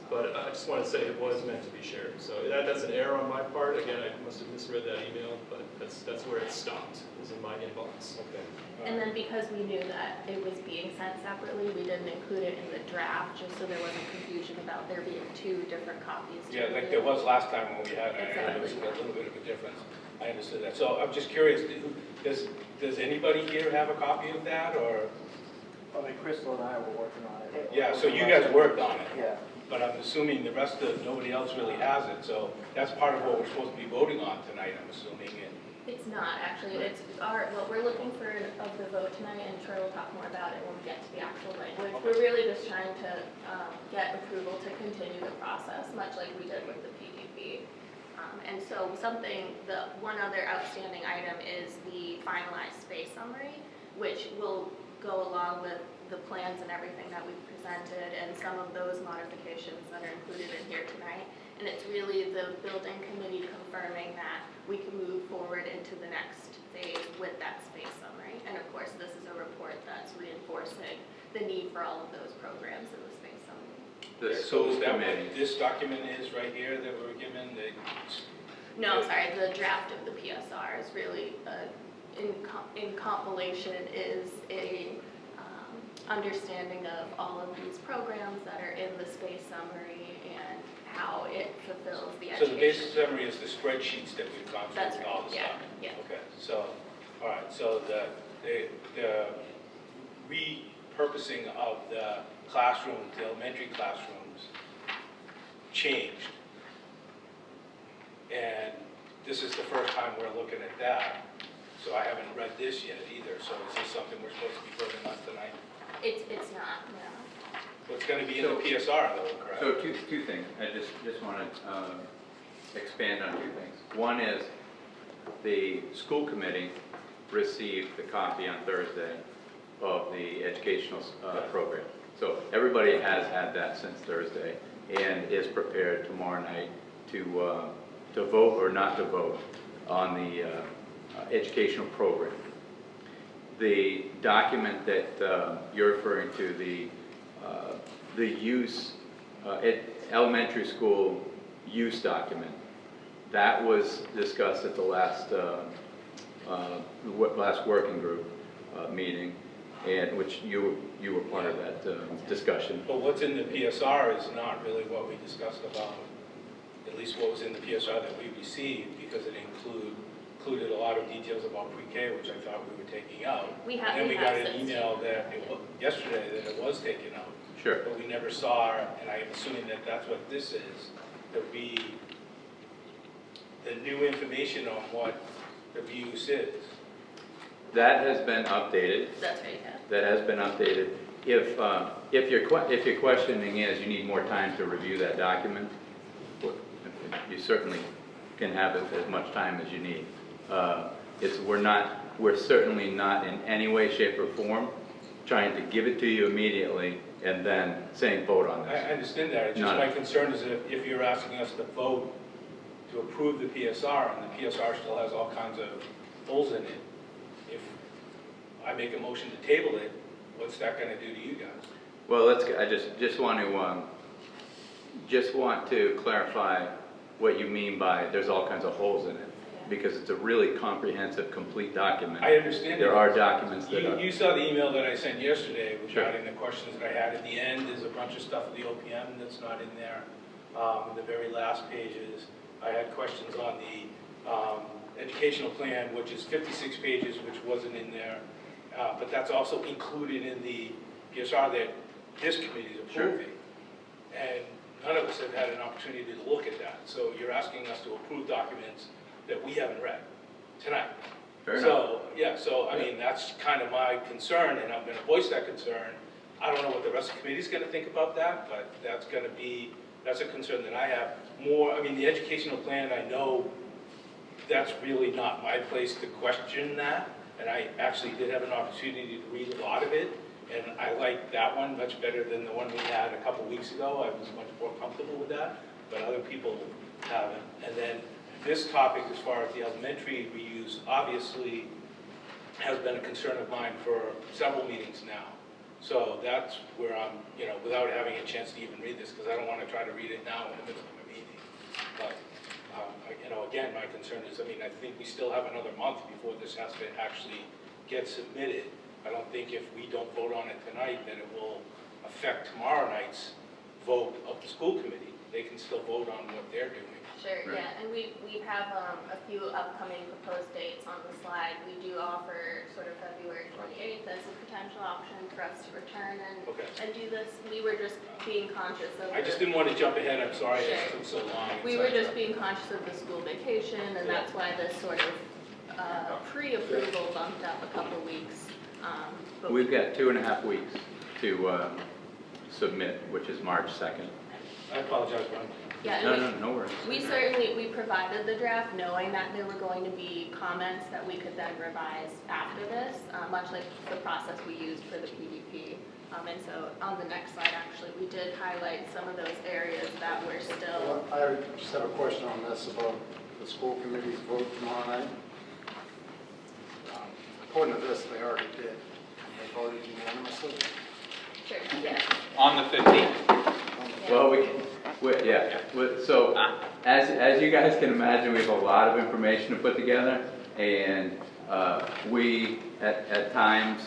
but I just want to say it was meant to be shared. So that's an error on my part. Again, I must have misread that email, but that's where it stopped, is in my inbox. Okay. and then because we knew that it was being sent separately, we didn't include it in the draft, just so there wasn't confusion about there being two different copies. to Yeah, like review. there was last time when we had it. There was a little bit of a difference. I understood that. So I'm just curious, does anybody here have a copy of that, or? I mean, Crystal and I were working on it. Yeah, so you guys worked on it. Yeah. But I'm assuming the rest of, nobody else really has it, so that's part of what we're supposed to be voting on tonight, I'm assuming. It's not, actually. It's what we're looking for of the vote tonight, and Troy will talk more about it when we get to the actual language. We're really just trying to get approval to continue the process, much like we did with the PDP. And so one other outstanding item is the finalized space summary, which will go along with the plans and everything that we've presented and some of those modifications that are included in here tonight. And it's really the building committee confirming that we can move forward into the next phase with that space summary. And of course, this is a report that's reinforcing the need for all of those programs in the space summary. So is that what this document is right here that we're given? No, sorry, the draft of the PSR is really, in compilation is a understanding of all of these programs that are in the space summary and how it fulfills the education. So the basic summary is the spreadsheets that we've gone through That's and all right, the yeah, stuff? yeah. Okay, so, all right, so the repurposing of the classrooms, the elementary classrooms changed. And this is the first time we're looking at that, so I haven't read this yet either. So is this something we're supposed to be voting on tonight? It's not, no. Well, it's going to be in the PSR though, correct? So two things. I just want to expand on two things. One is the school committee received the copy on Thursday of the educational program. So everybody has had that since Thursday and is prepared tomorrow night to vote or not to vote on the educational program. The document that you're referring to, the use, elementary school use document, that was discussed at the last working group meeting, and which you were part of that discussion. But what's in the PSR is not really what we discussed about, at least what was in the PSR that we received, because it included a lot of details about pre-K, which I thought we were taking out. We have, and then we got an since email that yesterday that it was taken out. Sure. But we never saw, and I'm assuming that that's what this is, the new information on what the reuse is. That has been updated. That's right, yeah. That has been updated. If your questioning is you need more time to review that document, you certainly can have as much time as you need. We're not we're certainly not in any way, shape, or form trying to give it to you immediately and then saying vote on I this. understand that, it's just No. my concern is if you're asking us to vote to approve the PSR, and the PSR still has all kinds of holes in it, if I make a motion to table it, what's that gonna do to you guys? Well, I just want to clarify what you mean by there's all kinds of holes in it, because it's a really comprehensive, complete document. I understand. There are documents that are. You saw the email that I sent yesterday regarding the questions that I had. At the end, there's a bunch of stuff with the OPM that's not in there. The very last pages, I had questions on the educational plan, which is 56 pages, which wasn't in there. But that's also included in the PSR that this committee is approving. And none of us have had an opportunity to look at that. So you're asking us to approve documents that we haven't read tonight. Fair enough. So, yeah, so I mean, that's kind of my concern, and I'm gonna voice that concern. I don't know what the rest of the committee's gonna think about that, but that's a concern that I have more. I mean, the educational plan, I know that's really not my place to question that, and I actually did have an opportunity to read a lot of it, and I like that one much better than the one we had a couple weeks ago. I was much more comfortable with that, but other people haven't. And then this topic, as far as the elementary reuse, obviously has been a concern of mine for several meetings now. So that's where I'm, without having a chance to even read this, because I don't want to try to read it now in the middle of a meeting. But, again, my concern is, I think we still have another month before this has to actually get submitted. I don't think if we don't vote on it tonight, that it will affect tomorrow night's vote of the school committee. They can still vote on what they're doing. Sure, Right. yeah, and we have a few upcoming proposed dates on the slide. We do offer sort of February 28th as a potential option for us to return and do this. We were just being conscious of I just didn't want to jump ahead, I'm sorry it Sure. took so long. We were just being conscious of the school vacation, and that's why this sort of pre-approval bumped up a couple weeks. But We've got 2.5 weeks to submit, which is March 2nd. I apologize, Brian. yeah, No worries. we provided the draft knowing that there were going to be comments that we could then revise after this, much like the process we used for the PDP. And so on the next slide, actually, we did highlight some of those areas that were still. Well, I just have a question on this about the school committee's vote tomorrow night. According to this, they already did. They voted unanimously. Sure, yeah. On the 15th. Well, so as you guys can imagine, we have a lot of information to put together, and we at times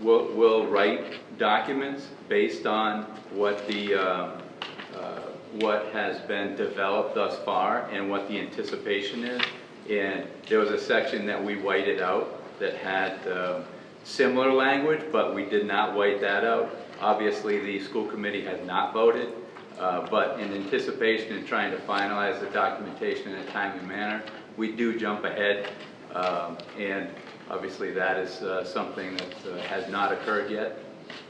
will write documents based on what what has been developed thus far and what the anticipation is. And there was a section that we whited out that had similar language, but we did not white that out. Obviously, the school committee has not voted, but in anticipation and trying to finalize the documentation in a timely manner, we do jump ahead, and obviously that is something that has not occurred yet,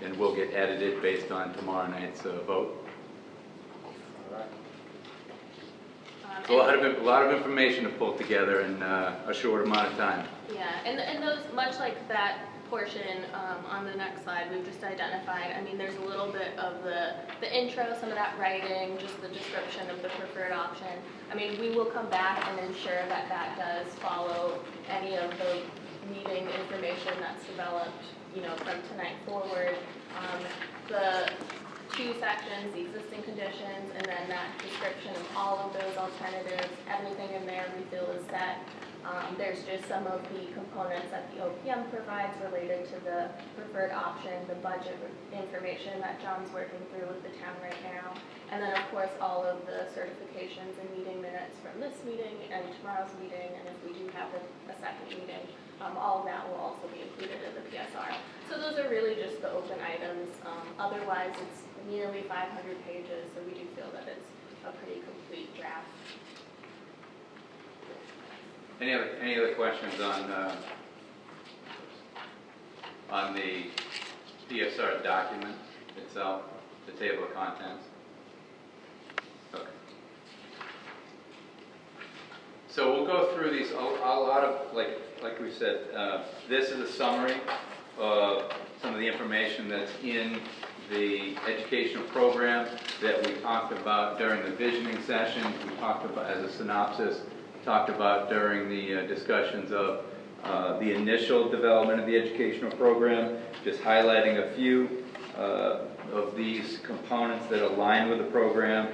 and will get edited based on tomorrow night's vote. So a lot of information to pull together in a short amount of time. Yeah, and those, much like that portion on the next slide, we've just identified, there's a little bit of the intro, some of that writing, just the description of the preferred option. We will come back and ensure that that does follow any of the meeting information that's developed, from tonight forward. The two sections, the existing conditions, and then that description of all of those alternatives, everything in there we feel is set. There's just some of the components that the OPM provides related to the preferred option, the budget information that John's working through with the town right now, and then of course all of the certifications and meeting minutes from this meeting and tomorrow's meeting, and if we do have a second meeting, all of that will also be included in the PSR. So those are really just the open items. Otherwise, it's nearly 500 pages, so we do feel that it's a pretty complete draft. Any other questions on the PSR document itself, the table of contents? Okay. So we'll go through these, a lot of, like we said, this is a summary of some of the information that's in the educational program that we talked about during the visioning session. We talked about, as a synopsis, talked about during the discussions of the initial development of the educational program, just highlighting a few of these components that align with the program,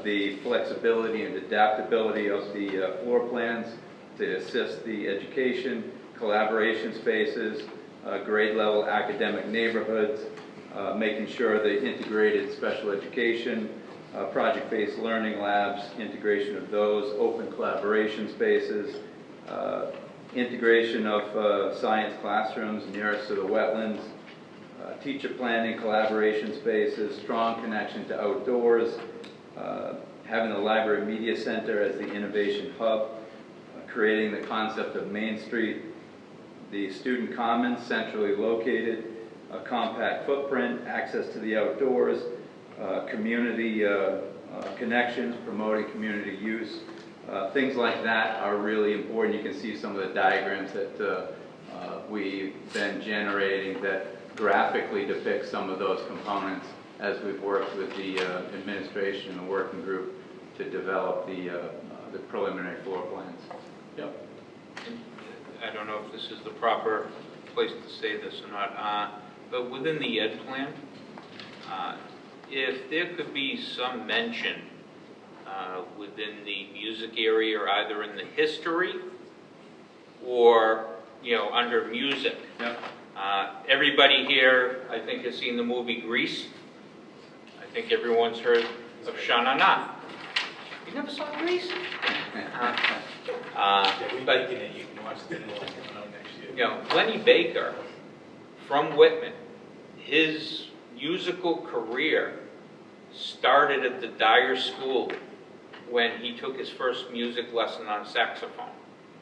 the flexibility and adaptability of the floor plans to assist the education, collaboration spaces, grade level academic neighborhoods, making sure the integrated special education, project-based learning labs, integration of those, open collaboration spaces, integration of science classrooms nearest to the wetlands, teacher planning, collaboration spaces, strong connection to outdoors, having the Library Media Center as the innovation hub, creating the concept of Main Street, the student commons centrally located, a compact footprint, access to the outdoors, community connections, promoting community use. Things like that are really important. You can see some of the diagrams that we've been generating that graphically depict some of those components as we've worked with the administration and the working group to develop the preliminary floor plans. Yep. I don't know if this is the proper place to say this or not, but within the ed plan, if there could be some mention within the music area, or either in the history or, you know, under music. Yep. Everybody here, I think, has seen the movie Grease. I think everyone's heard of Sha-Na-Na. You never saw Grease? But you can watch the next year. you know, Lenny Baker from Whitman, his musical career started at the Dyer School when he took his first music lesson on saxophone.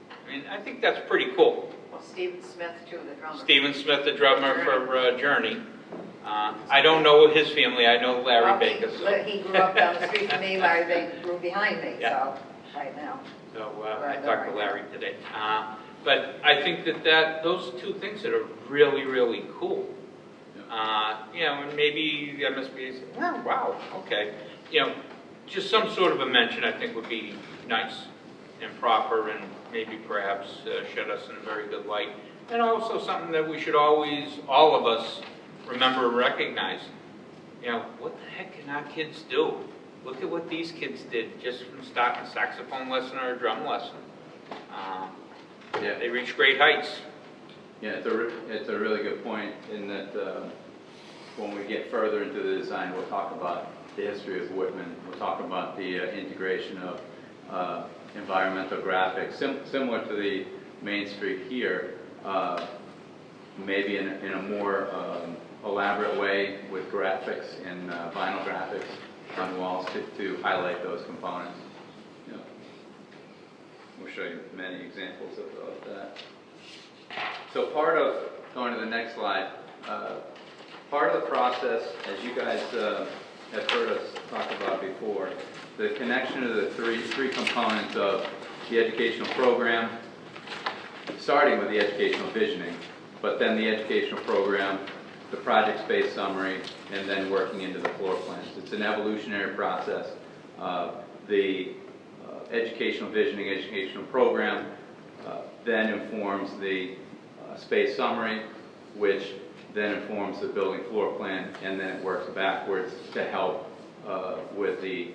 I mean, I think that's pretty cool. Well, Stephen Smith, too, the drummer. Stephen Smith, the drummer for Journey. I don't know his family. I know Larry Well, Baker. he grew up down the street from me. Larry Baker grew behind me, Yeah. so, right now. So I talked to Larry today. But I think that those two things that are really, really cool. You know, and maybe the MSBA said, oh, wow, okay. You know, just some sort of a mention I think would be nice and proper, and maybe perhaps shed us in a very good light. And also something that we should always, all of us, remember and recognize. You know, what the heck can our kids do? Look at what these kids did just from starting a saxophone lesson or a drum lesson. Yeah. They reach great heights. Yeah, it's a really good point in that when we get further into the design, we'll talk about the history of Whitman. We'll talk about the integration of environmental graphics, similar to the Main Street here, maybe in a more elaborate way with graphics and vinyl graphics on walls to highlight those components. You know, we'll show you many examples of that. So part of, going to the next slide, part of the process, as you guys have heard us talk about before, the connection of the three components of the educational program, starting with the educational visioning, but then the educational program, the project space summary, and then working into the floor plans. It's an evolutionary process. The educational visioning, educational program then informs the space summary, which then informs the building floor plan, and then it works backwards to help with the,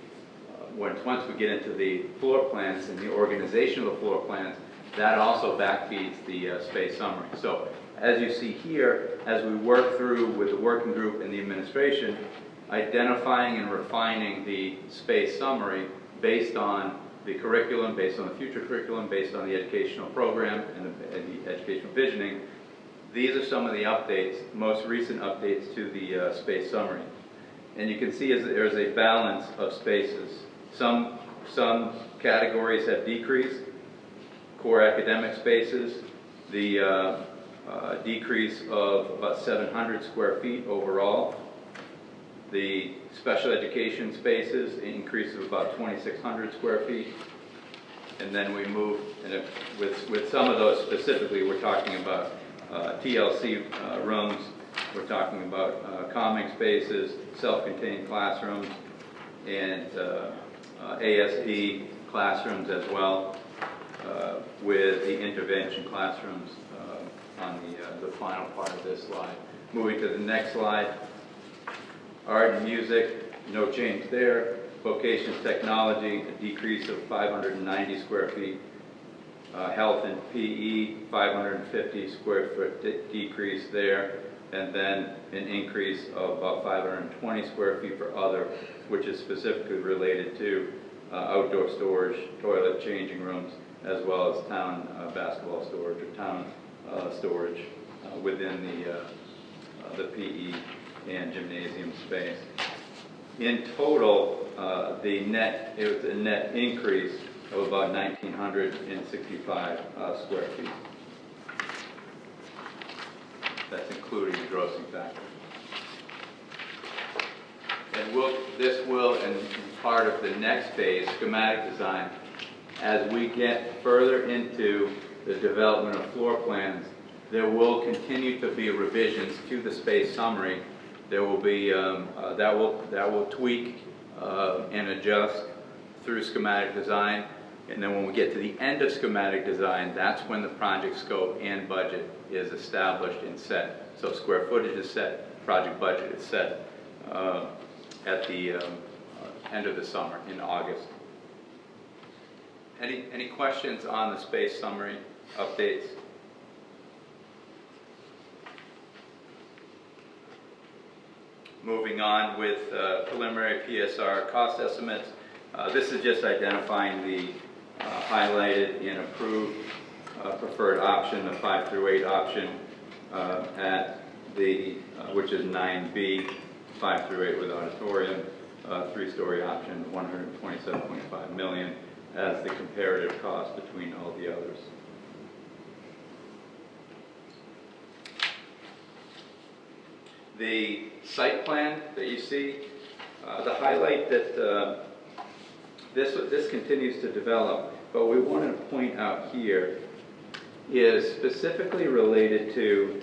once we get into the floor plans and the organization of the floor plans, that also backfeeds the space summary. So as you see here, as we work through with the working group and the administration, identifying and refining the space summary based on the curriculum, based on the future curriculum, based on the educational program and the educational visioning. These are some of the updates, most recent updates to the space summary. And you can see there's a balance of spaces. Some categories have decreased, core academic spaces, the decrease of about 700 square feet overall. The special education spaces, an increase of about 2,600 square feet. And then we move, and with some of those specifically, we're talking about TLC rooms, we're talking about calming spaces, self-contained classrooms, and ASD classrooms as well, with the intervention classrooms on the final part of this slide. Moving to the next slide, art and music, no change there. Vocations technology, a decrease of 590 square feet. Health and PE, 550 square foot decrease there. And then an increase of about 520 square feet for other, which is specifically related to outdoor storage, toilet changing rooms, as well as town basketball storage or town storage within the PE and gymnasium space. In total, it was a net increase of about 1,965 square feet. That's including the grossing factor. And this will, and part of the next phase, schematic design, as we get further into the development of floor plans, there will continue to be revisions to the space summary. There will be, that will tweak and adjust through schematic design. And then when we get to the end of schematic design, that's when the project scope and budget is established and set. So square footage is set, project budget is set at the end of the summer in August. Any questions on the space summary updates? Moving on with preliminary PSR cost estimates. This is just identifying the highlighted and approved preferred option, the 5 through 8 option at the, which is 9B, 5 through 8 with auditorium, 3-story option, 127.5 million as the comparative cost between all the others. The site plan that you see, the highlight that this continues to develop, but we wanted to point out here is specifically related to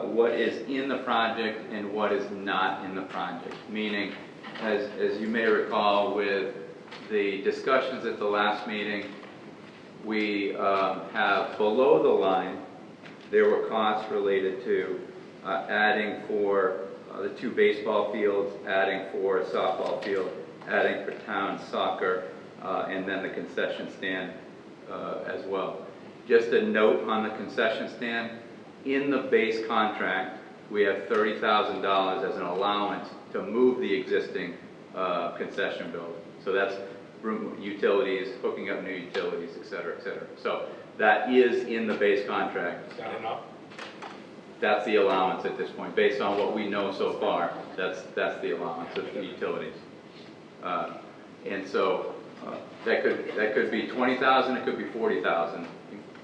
what is in the project and what is not in the project. Meaning, as you may recall with the discussions at the last meeting, we have below the line, there were costs related to adding for the 2 baseball fields, adding for a softball field, adding for town soccer, and then the concession stand as well. Just a note on the concession stand, in the base contract, we have $30,000 as an allowance to move the existing concession building. So that's room utilities, hooking up new utilities, et cetera, et cetera. So that is in the base contract. Is that enough? That's the allowance at this point, based on what we know so far. That's the allowance of the utilities, and so that could be 20,000, it could be 40,000.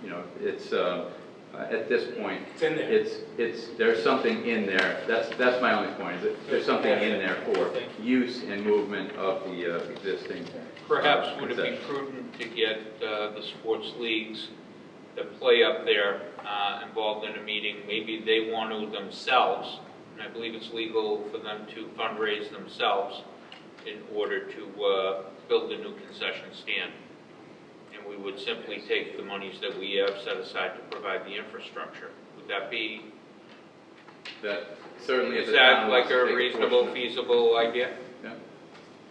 You know, it's at this point. It's in there. There's something in there. That's my only point. Is that there's something in there for use and movement of the existing. Perhaps would it be prudent to get the sports leagues that play up there involved in a meeting? Maybe they want to themselves, and I believe it's legal for them to fundraise themselves in order to build a new concession stand. And we would simply take the monies that we have set aside to provide the infrastructure. Would that be? That certainly is that like a reasonable, feasible idea? Yeah,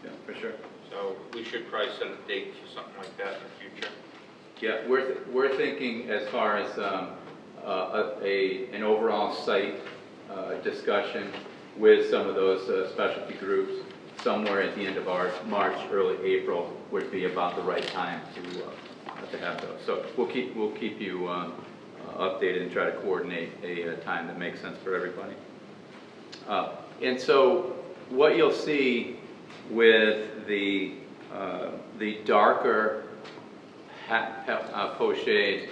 yeah, for sure. So we should probably set a date for something like that in the future. Yeah, we're thinking as far as an overall site discussion with some of those specialty groups. Somewhere at the end of March, early April would be about the right time to have those. So we'll keep you updated and try to coordinate a time that makes sense for everybody. And so what you'll see with the darker pochade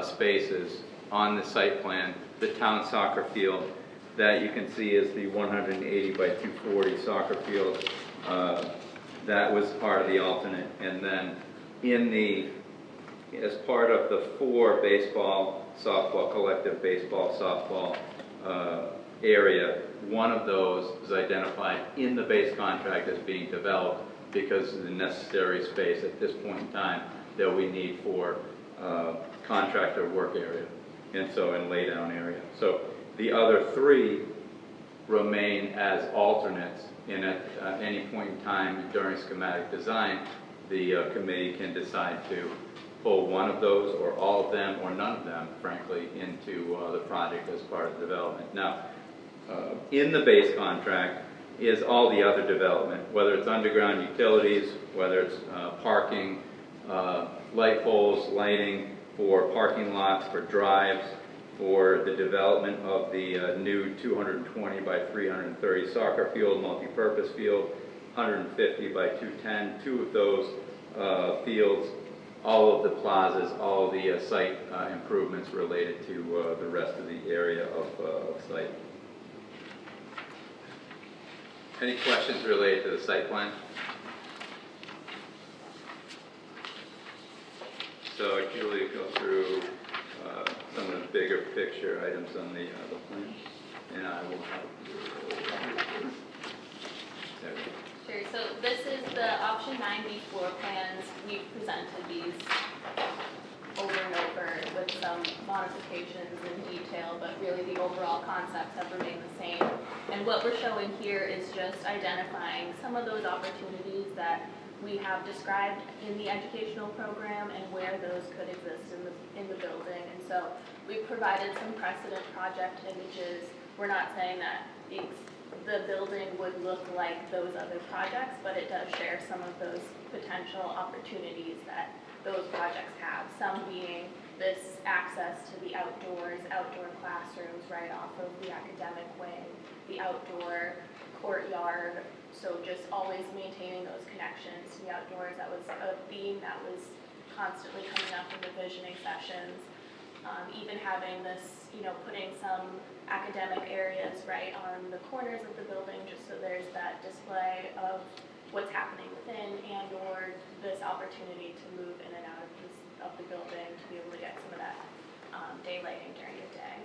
spaces on the site plan, the town soccer field that you can see is the 180 by 240 soccer field. That was part of the alternate, and then as part of the 4 baseball, softball, collective baseball, softball area, one of those is identified in the base contract as being developed because of the necessary space at this point in time that we need for contractor work area, and so in laydown area. So the other 3 remain as alternates, and at any point in time during schematic design, the committee can decide to pull one of those or all of them or none of them, frankly, into the project as part of the development. Now, in the base contract is all the other development, whether it's underground utilities, whether it's parking, light poles, lighting for parking lots, for drives, for the development of the new 220 by 330 soccer field, multi-purpose field, 150 by 210, 2 of those fields, all of the plazas, all of the site improvements related to the rest of the area of site. Any questions related to the site plan? So Julie, go through some of the bigger picture items on the plan, and I will help you. Sure, so this is the option 9B floor plans. We've presented these over and over with some modifications in detail, but really the overall concepts have remained the same. And what we're showing here is just identifying some of those opportunities that we have described in the educational program and where those could exist in the building. And so we've provided some precedent project images. We're not saying that the building would look like those other projects, but it does share some of those potential opportunities that those projects have. Some being this access to the outdoors, outdoor classrooms right off of the academic wing, the outdoor courtyard. So just always maintaining those connections to the outdoors. That was a theme that was constantly coming up in the visioning sessions. Even having this, putting some academic areas right on the corners of the building, just so there's that display of what's happening within and or this opportunity to move in and out of the building to be able to get some of that daylighting during the day.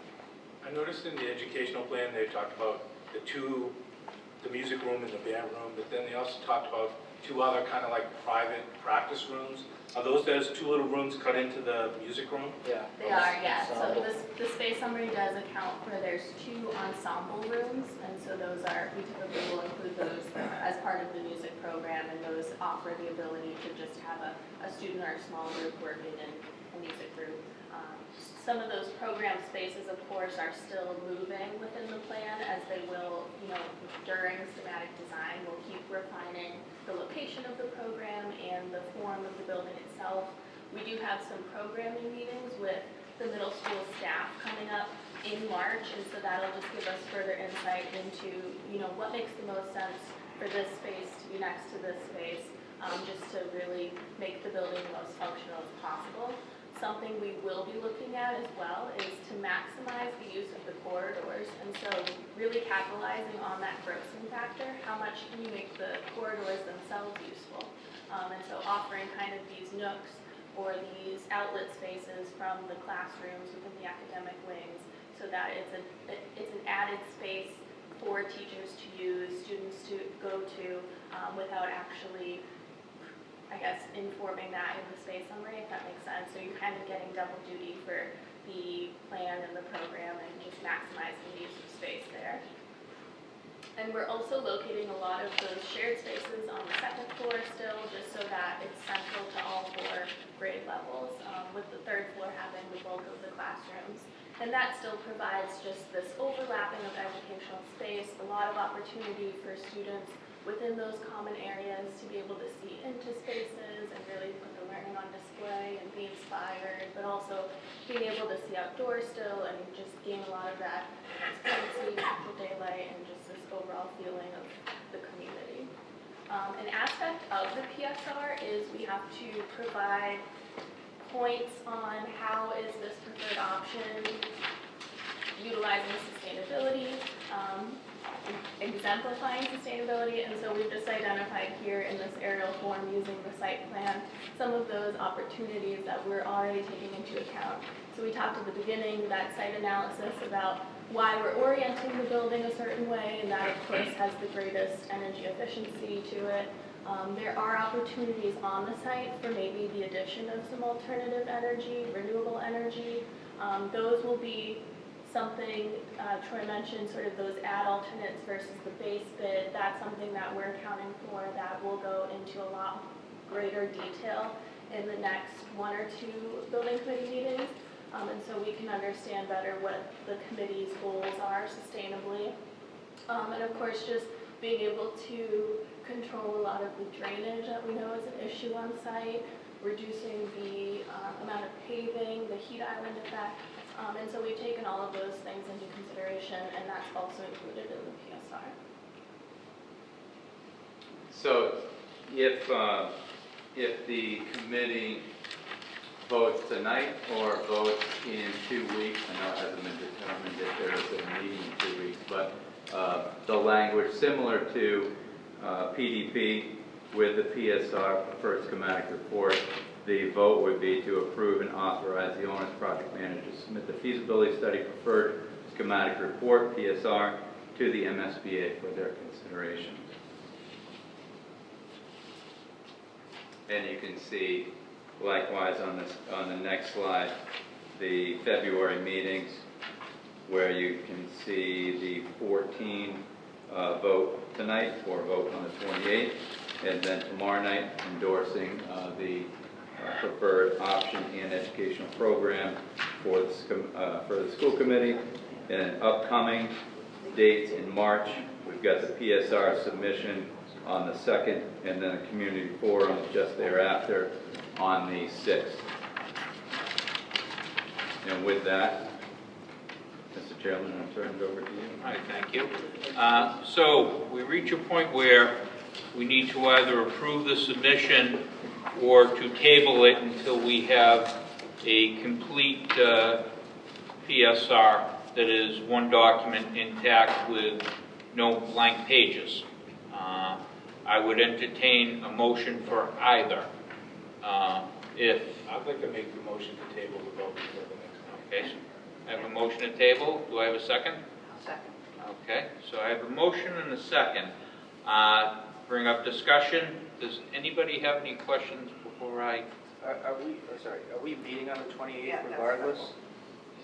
I noticed in the educational plan they talked about the music room and the band room, but then they also talked about 2 other kind of like private practice rooms. Are those 2 little rooms cut into the music room? Yeah. They are, yeah. So the space summary does account for there's 2 ensemble rooms, and so we typically will include those as part of the music program, and those offer the ability to just have a student or a small group working in a music group. Some of those program spaces, of course, are still moving within the plan, as they will, during schematic design. We'll keep refining the location of the program and the form of the building itself. We do have some programming meetings with the middle school staff coming up in March, and so that'll just give us further insight into, what makes the most sense for this space to be next to this space, just to really make the building the most functional as possible. Something we will be looking at as well is to maximize the use of the corridors, and so really capitalizing on that grossing factor. How much can you make the corridors themselves useful? And so offering kind of these nooks or these outlet spaces from the classrooms within the academic wings, so that it's an added space for teachers to use, students to go to, without actually, I guess, informing that in the space summary, if that makes sense. So you're kind of getting double duty for the plan and the program and just maximizing the use of space there. And we're also locating a lot of those shared spaces on the 2nd floor still, just so that it's central to all 4 grade levels, with the 3rd floor having the bulk of the classrooms. And that still provides just this overlapping of educational space, a lot of opportunity for students within those common areas to be able to see into spaces and really put the learning on display and be inspired, but also being able to see outdoors still and just gain a lot of that transparency, natural daylight, and just this overall feeling of the community. An aspect of the PSR is we have to provide points on how is this preferred option utilizing sustainability. exemplifying sustainability, and so we've just identified here in this aerial form using the site plan some of those opportunities that we're already taking into account. So we talked at the beginning, that site analysis about why we're orienting the building a certain way, and that of course has the greatest energy efficiency to it. There are opportunities on the site for maybe the addition of some alternative energy, renewable energy. Those will be something, Troy mentioned, sort of those add alternates versus the base bid. That's something that we're accounting for that will go into a lot greater detail in the next 1 or 2 building committee meetings. And so we can understand better what the committee's goals are sustainably. And of course, just being able to control a lot of the drainage that we know is an issue on site, reducing the amount of paving, the heat island effect. And so we've taken all of those things into consideration, and that's also included in the PSR. So if the committee votes tonight or votes in 2 weeks, I know it hasn't been determined if there is a meeting in 2 weeks, but the language similar to PDP with the PSR, preferred schematic report, the vote would be to approve and authorize the owner's project manager to submit the feasibility study preferred schematic report, PSR, to the MSBA for their consideration. And you can see, likewise on the next slide, the February meetings, where you can see the 14 vote tonight or vote on the 28th, and then tomorrow night endorsing the preferred option and educational program for the school committee. And upcoming dates in March, we've got the PSR submission on the 2nd, and then a community forum just thereafter on the 6th. And with that, Mr. Chairman, I'll turn it over to you. All right, thank you. So we reach a point where we need to either approve the submission or to table it until we have a complete PSR that is one document intact with no blank pages. I would entertain a motion for either. If I'd like to make the motion to table the vote for the next time. Okay, I have a motion to table. Do I have a second? I'll second. Okay, so I have a motion and a second. Bring up discussion. Does anybody have any questions before I? Are we meeting on the 28th Yeah, that's regardless?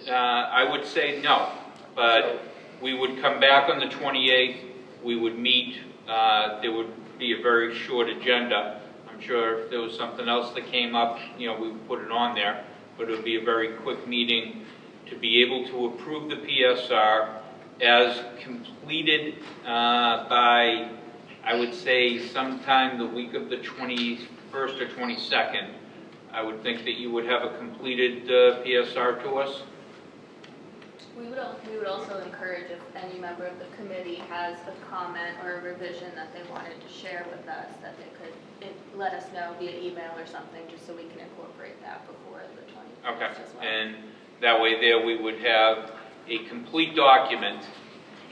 I would say no, but we would come back on the 28th. We would meet. There would be a very short agenda. I'm sure if there was something else that came up, we would put it on there, but it would be a very quick meeting to be able to approve the PSR as completed by, I would say, sometime the week of the 21st or 22nd. I would think that you would have a completed PSR to us. We would also encourage if any member of the committee has a comment or a revision that they wanted to share with us, that they could let us know via email or something, just so we can incorporate that before the 21st Okay, as well. and that way there we would have a complete document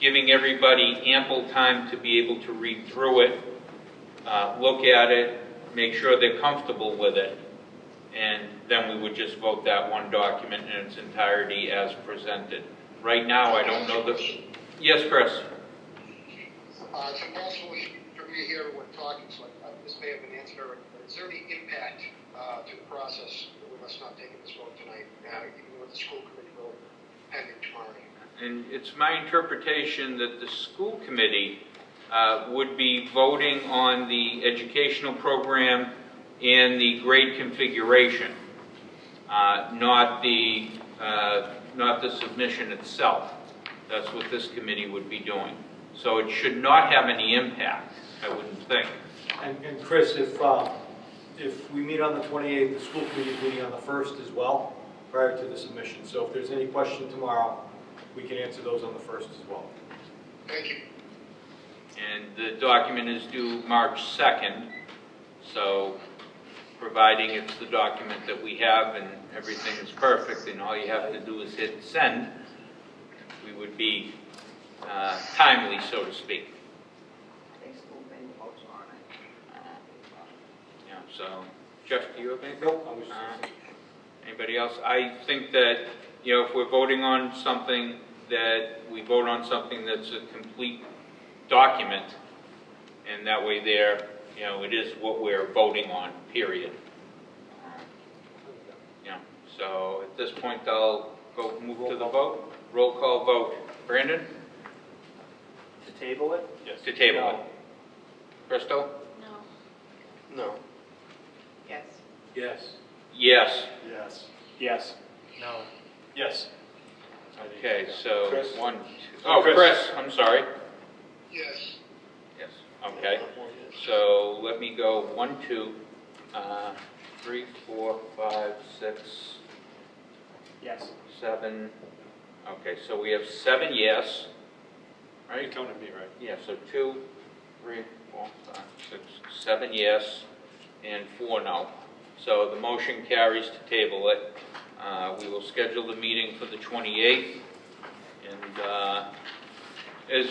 giving everybody ample time to be able to read through it, look at it, make sure they're comfortable with it, and then we would just vote that one document in its entirety as presented. Right now, I don't know the... Yes, Chris? It's impossible for me to hear everyone talking, so this may have been answered already, but is there any impact to the process that we must not take this vote tonight, even with the school committee vote pending tomorrow night? And it's my interpretation that the school committee would be voting on the educational program and the grade configuration, not the submission itself. That's what this committee would be doing. So it should not have any impact, I wouldn't think. And Chris, if we meet on the 28th, the school committee is meeting on the 1st as well, prior to the submission. So if there's any question tomorrow, we can answer those on the 1st as well. Thank you. And the document is due March 2nd, so providing it's the document that we have and everything is perfect and all you have to do is hit send, we would be timely, so to speak. They school made votes on it. Yeah, so, Jeff, do you have anything? Nope, I was just Anybody else? I think that, if we're voting on something, that we vote on something that's a complete document, and that way there, it is what we're voting on, period. So at this point, I'll move to the vote. Roll call vote. Brandon? To table it? Yes. To table No. it. Crystal? No. No. Yes. Yes. Yes. Yes. Yes. No. Yes. Okay, so Chris? 1, 2. Oh, Oh, Chris. Chris, I'm sorry. Yes. Yes, okay. So let me go 1, 2, 3, 4, 5, 6, Yes. 7. Okay, so we have 7 yes, You right? counted me, right? Yeah, so 2, 3, 4, 5, 6, 7 yes, and 4 no. So the motion carries to table it. We will schedule the meeting for the 28th, and as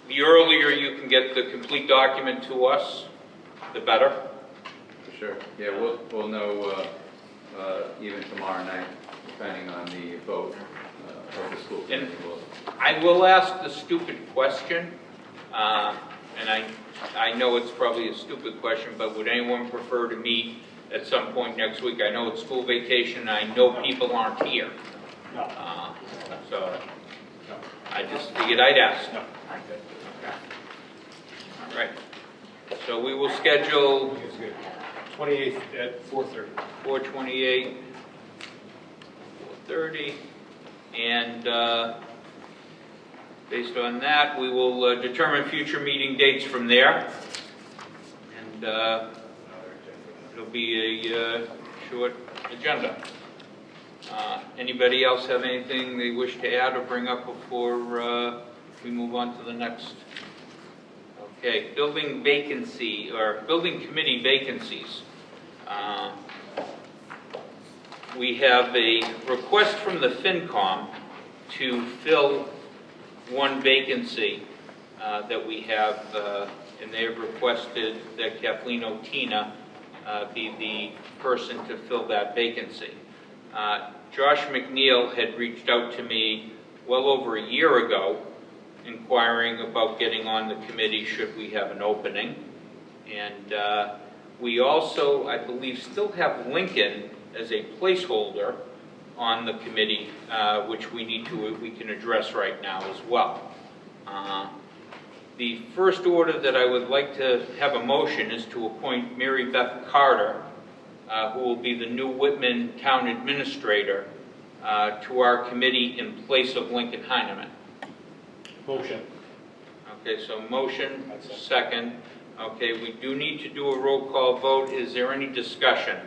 the earlier you can get the complete document to us, the better. For sure. Yeah, we'll know even tomorrow night, depending on the vote of the school committee. I will ask the stupid question, and I know it's probably a stupid question, but would anyone prefer to meet at some point next week? I know it's school vacation, and I know people aren't here. No. So I just figured I'd ask. No. Okay. All right. So we will schedule It's good. 28th at 4:30. 4:28, 4:30, and based on that, we will determine future meeting dates from there. And it'll be a short agenda. Anybody else have anything they wish to add or bring up before we move on to the next? Okay, building vacancy, or building committee vacancies. We have a request from the FinCom to fill one vacancy that we have, and they have requested that Kathleen Otina be the person to fill that vacancy. Josh McNeil had reached out to me well over a year ago, inquiring about getting on the committee should we have an opening. And we also, I believe, still have Lincoln as a placeholder on the committee, which we can address right now as well. The first order that I would like to have a motion is to appoint Mary Beth Carter, who will be the new Whitman Town Administrator, to our committee in place of Lincoln Heineman. Motion. Okay, so motion, second. Okay, we do need to do a roll call vote. Is there any discussion?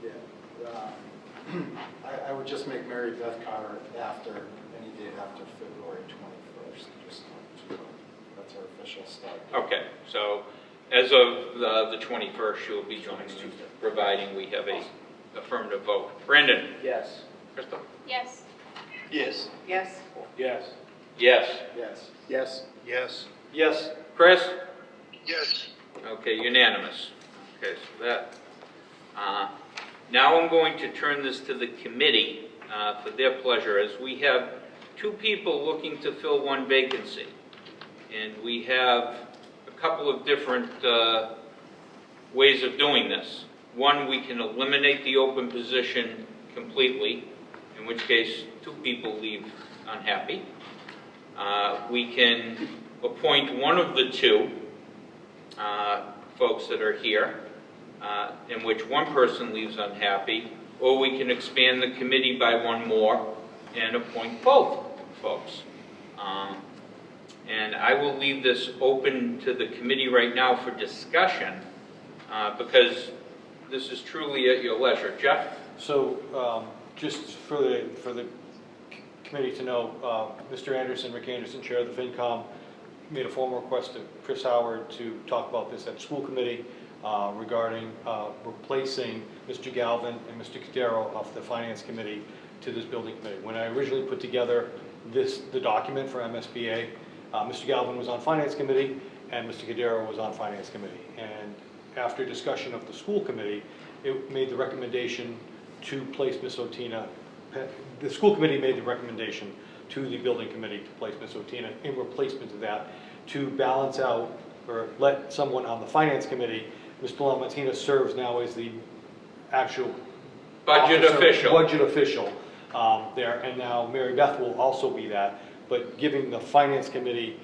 Yeah. I would just make Mary Beth Carter any date after February 21st, just that's our official start. Okay, so as of the 21st, she'll be joining, providing we have a affirmative vote. Brandon? Yes. Crystal? Yes. Yes. Yes. Yes. Yes. Yes. Yes. Yes. Yes. Chris? Yes. Okay, unanimous. Okay, so that. Now I'm going to turn this to the committee for their pleasure, as we have 2 people looking to fill one vacancy. And we have a couple of different ways of doing this. One, we can eliminate the open position completely, in which case 2 people leave unhappy. We can appoint one of the 2 folks that are here, in which one person leaves unhappy, or we can expand the committee by 1 more and appoint both folks. And I will leave this open to the committee right now for discussion, because this is truly at your leisure. Jeff? So just for the committee to know, Mr. Anderson, Rick Anderson, Chair of the FinCom, made a formal request to Chris Howard to talk about this at school committee regarding replacing Mr. Galvin and Mr. Cadero of the Finance Committee to this building committee. When I originally put together the document for MSBA. Mr. Galvin was on Finance Committee, and Mr. Cadero was on Finance Committee. And after discussion of the school committee, it made the recommendation to place Ms. Otina, the school committee made the recommendation to the building committee to place Ms. Otina in replacement of that, to balance out or let someone on the finance committee. Ms. Palamatina serves now as the actual Budget official. Budget official there, and now Mary Beth will also be that, but giving the finance committee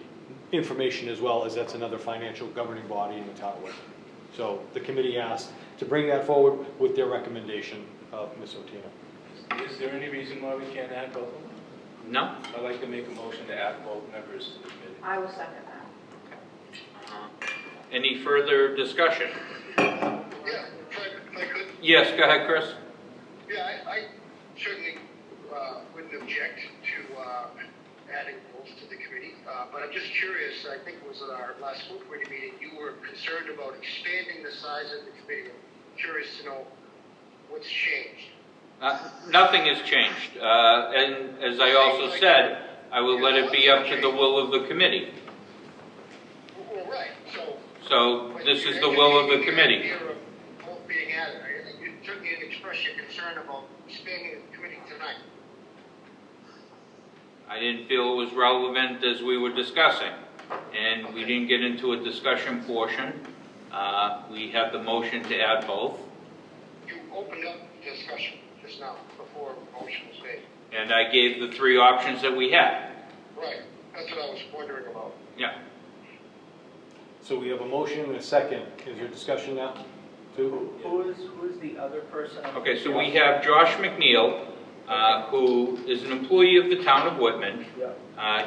information as well, as that's another financial governing body in the town of Whitman. So the committee asked to bring that forward with their recommendation of Ms. Otina. Is there any reason why we can't add both of them? No? I'd like to make a motion to add both members to the committee. I will second that. Any further discussion? Yeah, if I could. Yes, go ahead, Chris. Yeah, I certainly wouldn't object to adding both to the committee, but I'm just curious, I think it was at our last school committee meeting, you were concerned about expanding the size of the committee. I'm curious to know what's changed. Nothing has changed. And as I also said, I will let it be up to the will of the committee. Well, right, So this is the will of the committee. Both being added, you certainly didn't express your concern about expanding the committee tonight. I didn't feel it was relevant as we were discussing. And we didn't get into a discussion portion. We have the motion to add both. You opened up discussion just now, before the motion was made. And I gave the three options that we had. Right, that's what I was wondering about. Yeah. So we have a motion and a second. Is there discussion now? Two? Who is the other person? Okay, so we have Josh McNeil, who is an employee of the town of Whitman.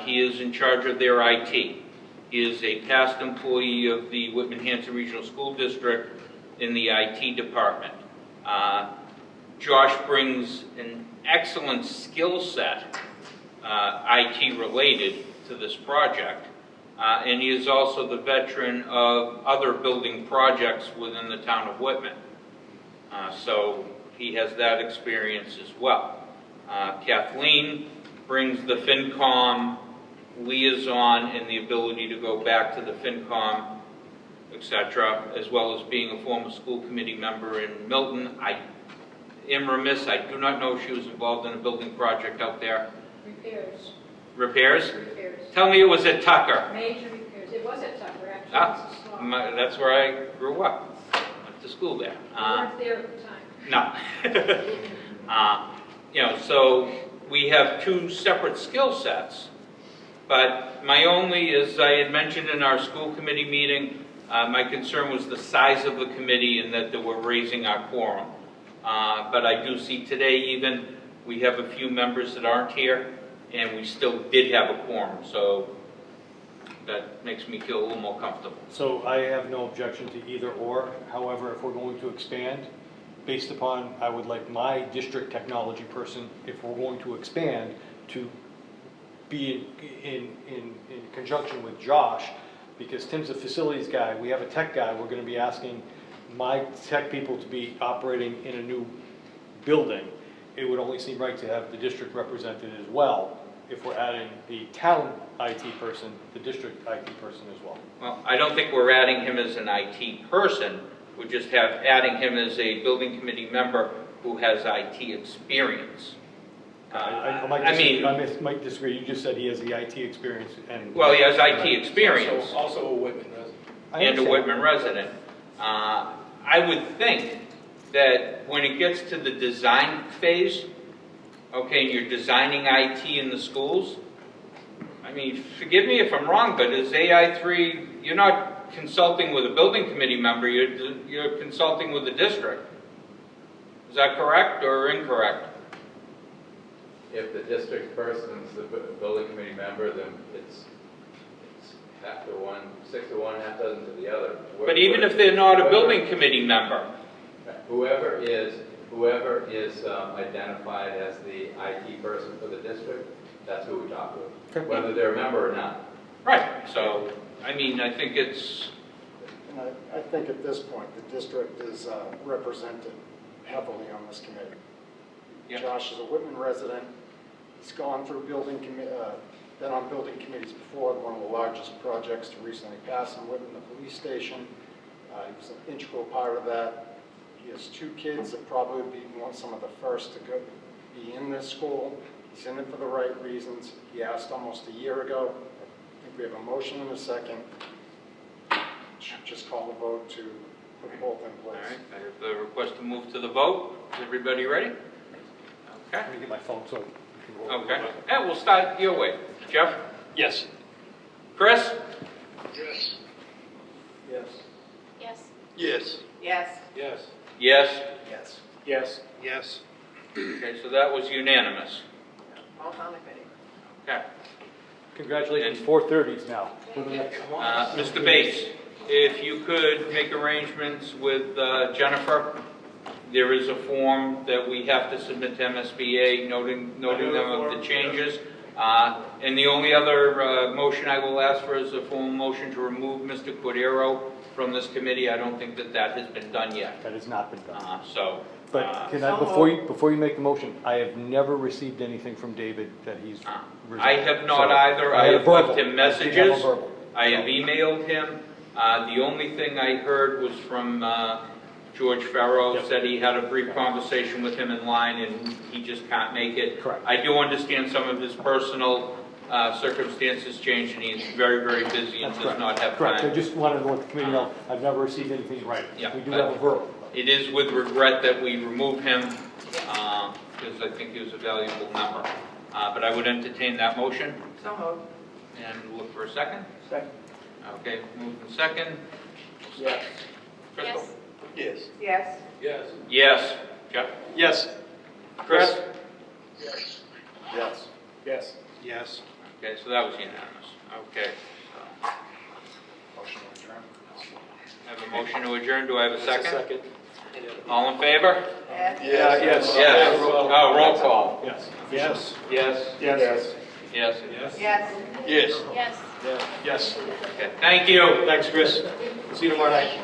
He is in charge of their IT. He is a past employee of the Whitman-Hanson Regional School District in the IT department. Josh brings an excellent skill set, IT related, to this project. And he is also the veteran of other building projects within the town of Whitman. So he has that experience as well. Kathleen brings the FinCom liaison and the ability to go back to the FinCom, etc., as well as being a former school committee member in Milton. I am remiss, I do not know if she was involved in a building project out there. Repairs. Repairs? Repairs. Tell me it was at Tucker. Major repairs. It was at Tucker, actually. It's a small. That's where I grew up. Went to school there. You weren't there at the time. No. You know, so we have two separate skill sets. But my only, as I had mentioned in our school committee meeting, my concern was the size of the committee and that they were raising our quorum. But I do see today even, we have a few members that aren't here, and we still did have a quorum. So that makes me feel a little more comfortable. So I have no objection to either or. However, if we're going to expand, based upon, I would like my district technology person, if we're going to expand, to be in conjunction with Josh, because Tim's a facilities guy, we have a tech guy, we're going to be asking my tech people to be operating in a new building. It would only seem right to have the district represented as well, if we're adding the town IT person, the district IT person as well. Well, I don't think we're adding him as an IT person. We just have adding him as a building committee member who has IT experience. I might disagree. You just said he has the IT experience. And well, he has IT experience. Also a Whitman resident. And a Whitman resident. I would think that when it gets to the design phase, okay, and you're designing IT in the schools, I mean, forgive me if I'm wrong, but as AI3, you're not consulting with a building committee member, you're consulting with the district. Is that correct or incorrect? If the district person is the building committee member, then it's half to one, 6 to 1, half dozen to the other. But even if they're not a building committee member. Whoever is identified as the IT person for the district, that's who we talk with, whether they're a member or not. Right. So, I mean, I think it's... And I think at this point, the district is represented heavily on this committee. Yeah. Josh is a Whitman resident, He's gone through been on building committees before. One of the largest projects to recently pass in Whitman, the police station. He was an integral part of that. He has 2 kids that probably would be some of the first to be in this school. He's in it for the right reasons. He asked almost a year ago. I think we have a motion and a second. Should just call the vote to put both in All place. right, I have the request to move to the vote. Is everybody ready? Okay. Let me get my phone so. Okay. And we'll start your way. Jeff? Yes. Chris? Yes. Yes. Yes. Yes. Yes. Yes. Yes. Yes. Yes. Yes. Okay, so that was unanimous. Both on the committee. Okay. Congratulations, 430s now. Mr. Bates, if you could make arrangements with Jennifer, there is a form that we have to submit to MSBA noting them of the changes. And the only other motion I will ask for is a formal motion to remove Mr. Cordero from this committee. I don't think that has been done yet. That has not been done. But can I, before you make the motion, I have never received anything from David that he's I have not So, either. I have left him messages. verbal. I have emailed him. The only thing I heard was from George Farrow, Yep. said he had a brief conversation with him in line and he just can't make it. Correct. I do understand some of his personal circumstances changed and he's very, very busy and does not have Correct, I time. just wanted to let the committee know, I've never received anything in writing. Yeah, We do but- have a verbal. It is with regret that we remove him because I think he was a valuable member. But I would entertain that motion So moved. and look for a second. Second. Okay, moved and second. Yes. Crystal? Yes. Yes. Yes. Yes. Jeff? Yes. Chris? Yes. Yes. Yes. Yes. Okay, so that was unanimous. Okay. So, Motion to adjourn. I have a motion to adjourn. Do I have a second? All in favor? Yes. Yes. Yes. Oh, roll call. Yes. Yes. Yes. Yes. Yes. Yes. Yes. Yes. Yes. Okay, thank you. Thanks, Chris. See you tomorrow night.